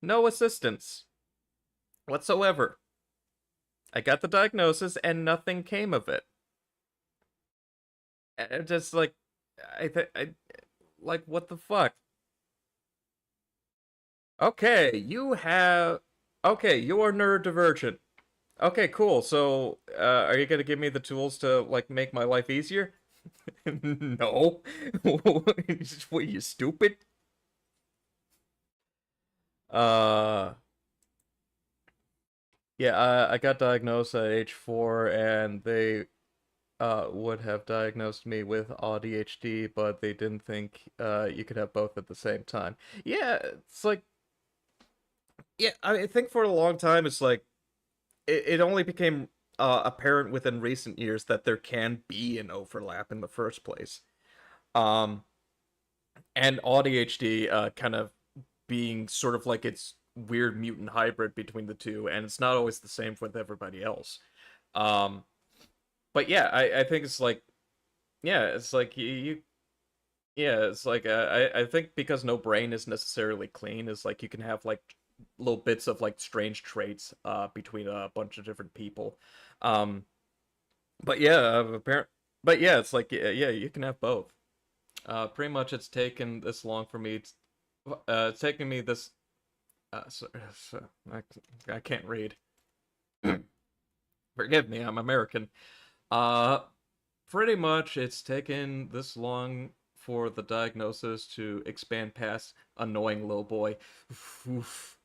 No assistance whatsoever. I got the diagnosis and nothing came of it. And just like I like what the fuck? Okay, okay, you are neurodivergent. Okay, cool. So, are you gonna give me the tools to like make my life easier? No. What, you stupid? Uh, yeah, I got diagnosed at age 4, and they would have diagnosed me with ADHD, but they didn't think you could have both at the same time. Yeah, it's like, yeah, I think for a long time it's like it only became apparent within recent years that there can be an overlap in the first place. Um, and ADHD kind of being sort of like its weird mutant hybrid between the two, and it's not always the same with everybody else. Um, but yeah, I think it's like, yeah, it's like Yeah, it's like I think because no brain is necessarily clean, is like you can have like little bits of like strange traits between a bunch of different people. Um, but yeah, apparent. But yeah, it's like yeah, you can have both. Pretty much, it's taken this long for me. It's taken me this. So, I can't read. Forgive me, I'm American. Uh, Pretty much it's taken this long for the diagnosis to expand past annoying little boy. Oof,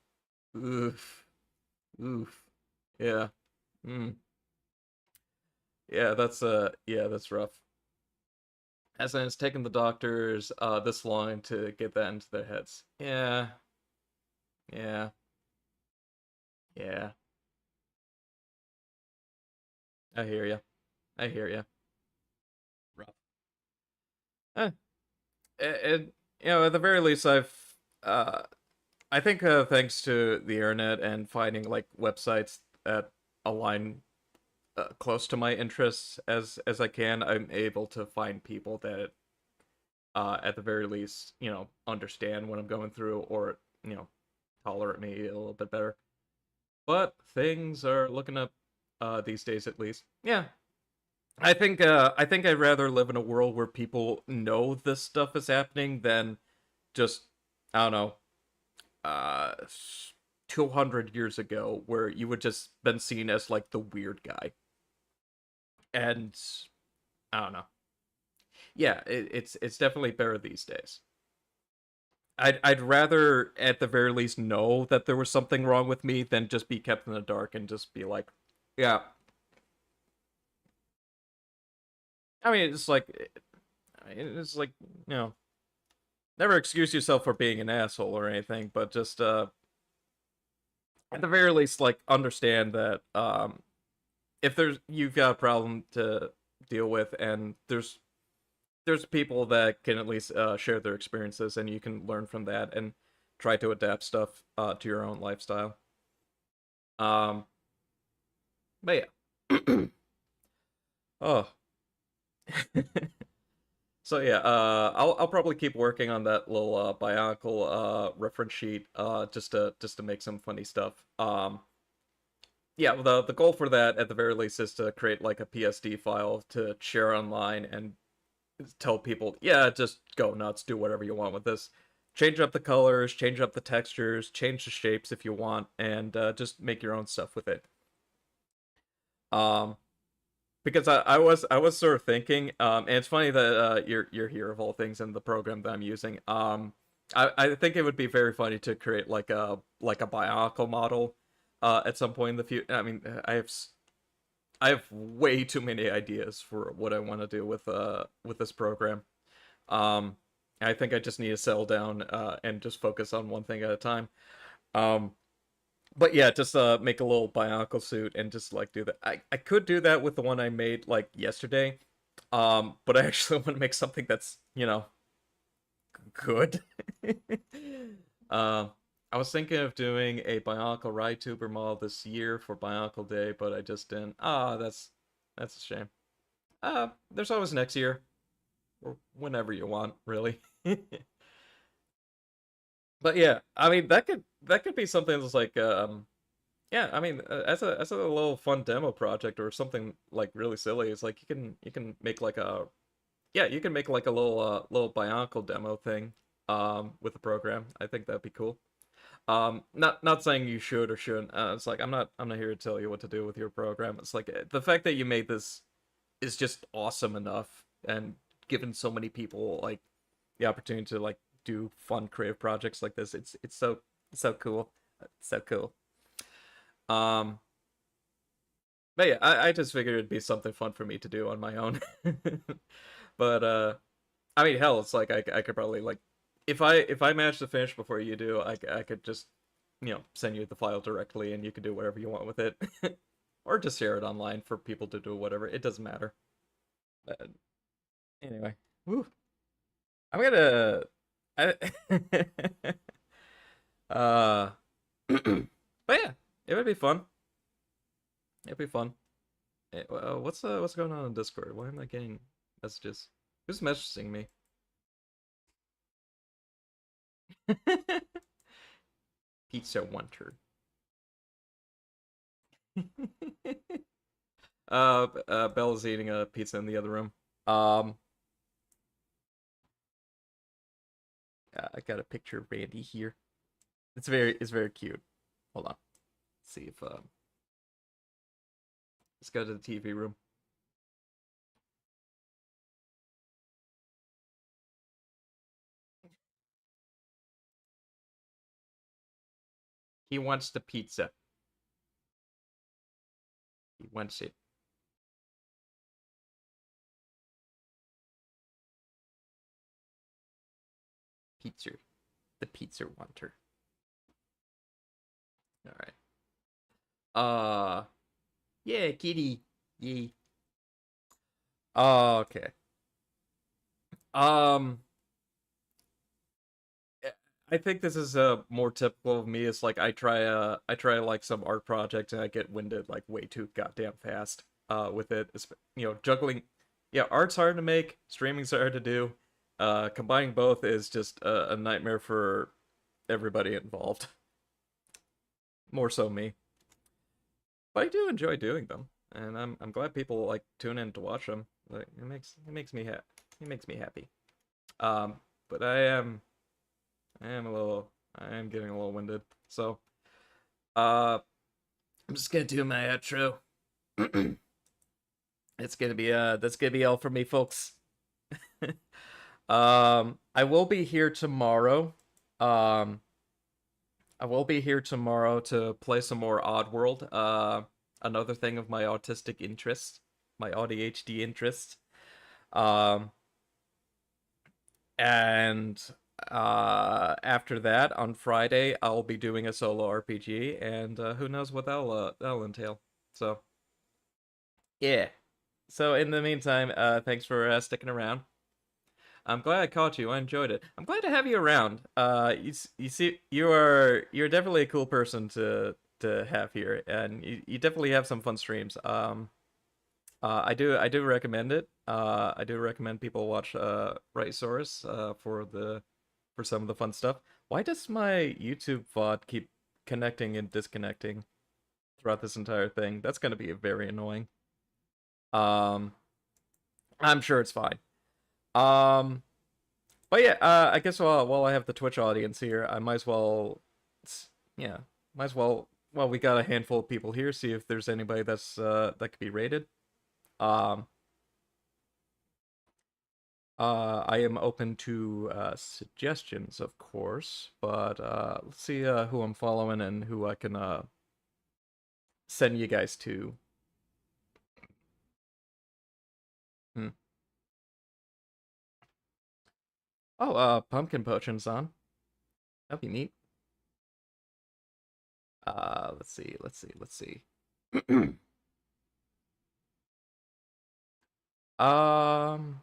oof, oof. Yeah. Mm. Yeah, that's rough. As in, it's taken the doctors this long to get that into their heads. Yeah, yeah, yeah. I hear you. I hear you. Rough. Eh, it, at the very least, uh, I think thanks to the internet and finding like websites that align close to my interests as I can, I'm able to find people that at the very least, understand what I'm going through or, tolerate me a little bit better. But things are looking up these days at least. Yeah. I think I'd rather live in a world where people know this stuff is happening than just I don't know, uh 200 years ago where you would just been seen as like the weird guy. And I don't know. Yeah, it's definitely better these days. I'd rather at the very least know that there was something wrong with me than just be kept in the dark and just be like, yeah. I mean, it's like, you know, never excuse yourself for being an asshole or anything, but just at the very least like understand that if there's you've got a problem to deal with and there's people that can at least share their experiences and you can learn from that and try to adapt stuff to your own lifestyle. Um, but yeah. Oh. So yeah, I'll probably keep working on that little Bionicle reference sheet just to make some funny stuff. Yeah, the goal for that at the very least is to create like a PSD file to share online and tell people, yeah, just go nuts, do whatever you want with this. Change up the colors, change up the textures, change the shapes if you want, and just make your own stuff with it. Um, because I was sort of thinking, and it's funny that you're here of all things in the program that I'm using. I think it would be very funny to create like a Bionicle model, at some point in the future. I mean, I have way too many ideas for what I want to do with this program. Um, I think I just need to settle down and just focus on one thing at a time. Um, but yeah, just make a little Bionicle suit and just like do that. I could do that with the one I made like yesterday. But I actually want to make something that's, good. Um, I was thinking of doing a Bionicle Rahituber model this year for Bionicle Day, but I just didn't. Ah, that's a shame. There's always next year or whenever you want, really. But yeah, I mean that could be something that's like yeah, I mean as a little fun demo project or something like really silly. It's like you can make like a yeah, you can make like a little Bionicle demo thing with the program. I think that'd be cool. Not saying you should or shouldn't. It's like I'm not here to tell you what to do with your program. It's like the fact that you made this is just awesome enough and given so many people like the opportunity to like do fun creative projects like this. It's so cool. It's so cool. Um but yeah, I just figured it'd be something fun for me to do on my own. But I mean hell, it's like I could probably like if I manage to finish before you do, I could just send you the file directly and you can do whatever you want with it. Or just share it online for people to do whatever. It doesn't matter. But anyway. Woo. I'm gonna I, uh but yeah, it would be fun. It'd be fun. What's going on in Discord? Why am I getting messages? Who's messaging me? Pizza Wonder. Bella's eating a pizza in the other room. I got a picture of Randy here. It's very cute. Hold on. Let's see if let's go to the TV room. He wants the pizza. He wants it. Pizza. The pizza wanter. Alright. Yeah, kitty. Yay. Okay. I think this is more typical of me. It's like I try like some art project and I get winded like way too goddamn fast with it. Juggling. Yeah, art's hard to make, streaming's hard to do. Combining both is just a nightmare for everybody involved. More so me. But I do enjoy doing them, and I'm glad people like tune in to watch them. Like it makes me happy. But I am getting a little winded. So I'm just gonna do my outro. That's gonna be all for me, folks. I will be here tomorrow. I will be here tomorrow to play some more Oddworld. Another thing of my autistic interest, my ADHD interest. And after that, on Friday, I'll be doing a solo RPG, and who knows what that'll entail. So, yeah. So in the meantime, thanks for sticking around. I'm glad I caught you. I enjoyed it. I'm glad to have you around. You see, you're definitely a cool person to have here, and you definitely have some fun streams. I do recommend it. I do recommend people watch Rahituber for some of the fun stuff. Why does my YouTube VOD keep connecting and disconnecting throughout this entire thing? That's gonna be very annoying. I'm sure it's fine. But yeah, I guess while I have the Twitch audience here, I might as well, well, we got a handful of people here, see if there's anybody that's that could be rated. I am open to suggestions, of course, but let's see who I'm following and who I can send you guys to. Hmm. Oh, Pumpkin Potion's on. That'd be neat. Let's see. Um,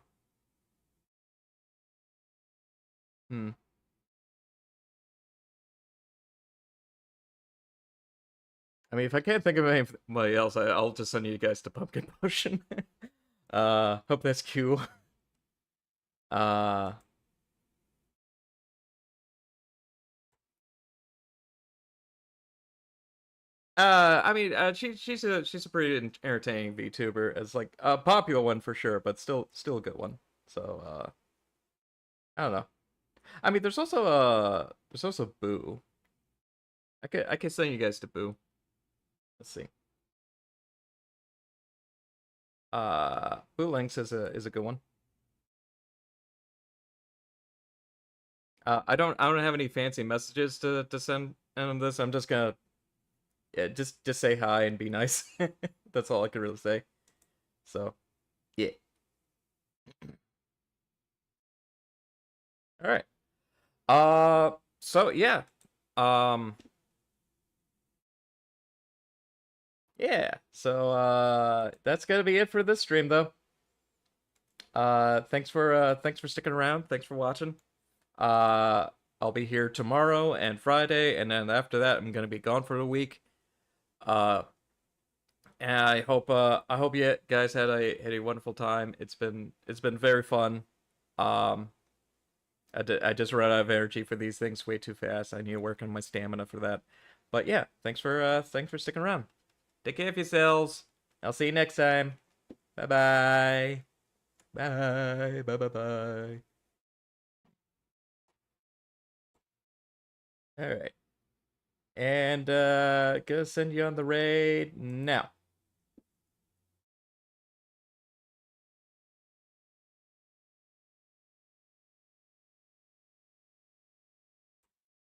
hmm. I mean, if I can't think of anybody else, I'll just send you guys to Pumpkin Potion. Hope that's cool. Uh, I mean, she's a pretty entertaining VTuber. It's like a popular one for sure, but still a good one. So, I don't know. I mean, there's also Boo. I can send you guys to Boo. Let's see. Boo Links is a good one. I don't have any fancy messages to send on this. I'm just gonna just say hi and be nice. That's all I can really say. So, yeah. All right. So yeah. Um. Yeah. So that's gonna be it for this stream, though. Thanks for sticking around. Thanks for watching. I'll be here tomorrow and Friday, and then after that, I'm gonna be gone for a week. And I hope you guys had a wonderful time. It's been very fun. Um, I just ran out of energy for these things way too fast. I need to work on my stamina for that. But yeah, thanks for sticking around. Take care of yourselves. I'll see you next time. Bye-bye. Bye. Bye. All right. And gonna send you on the raid now.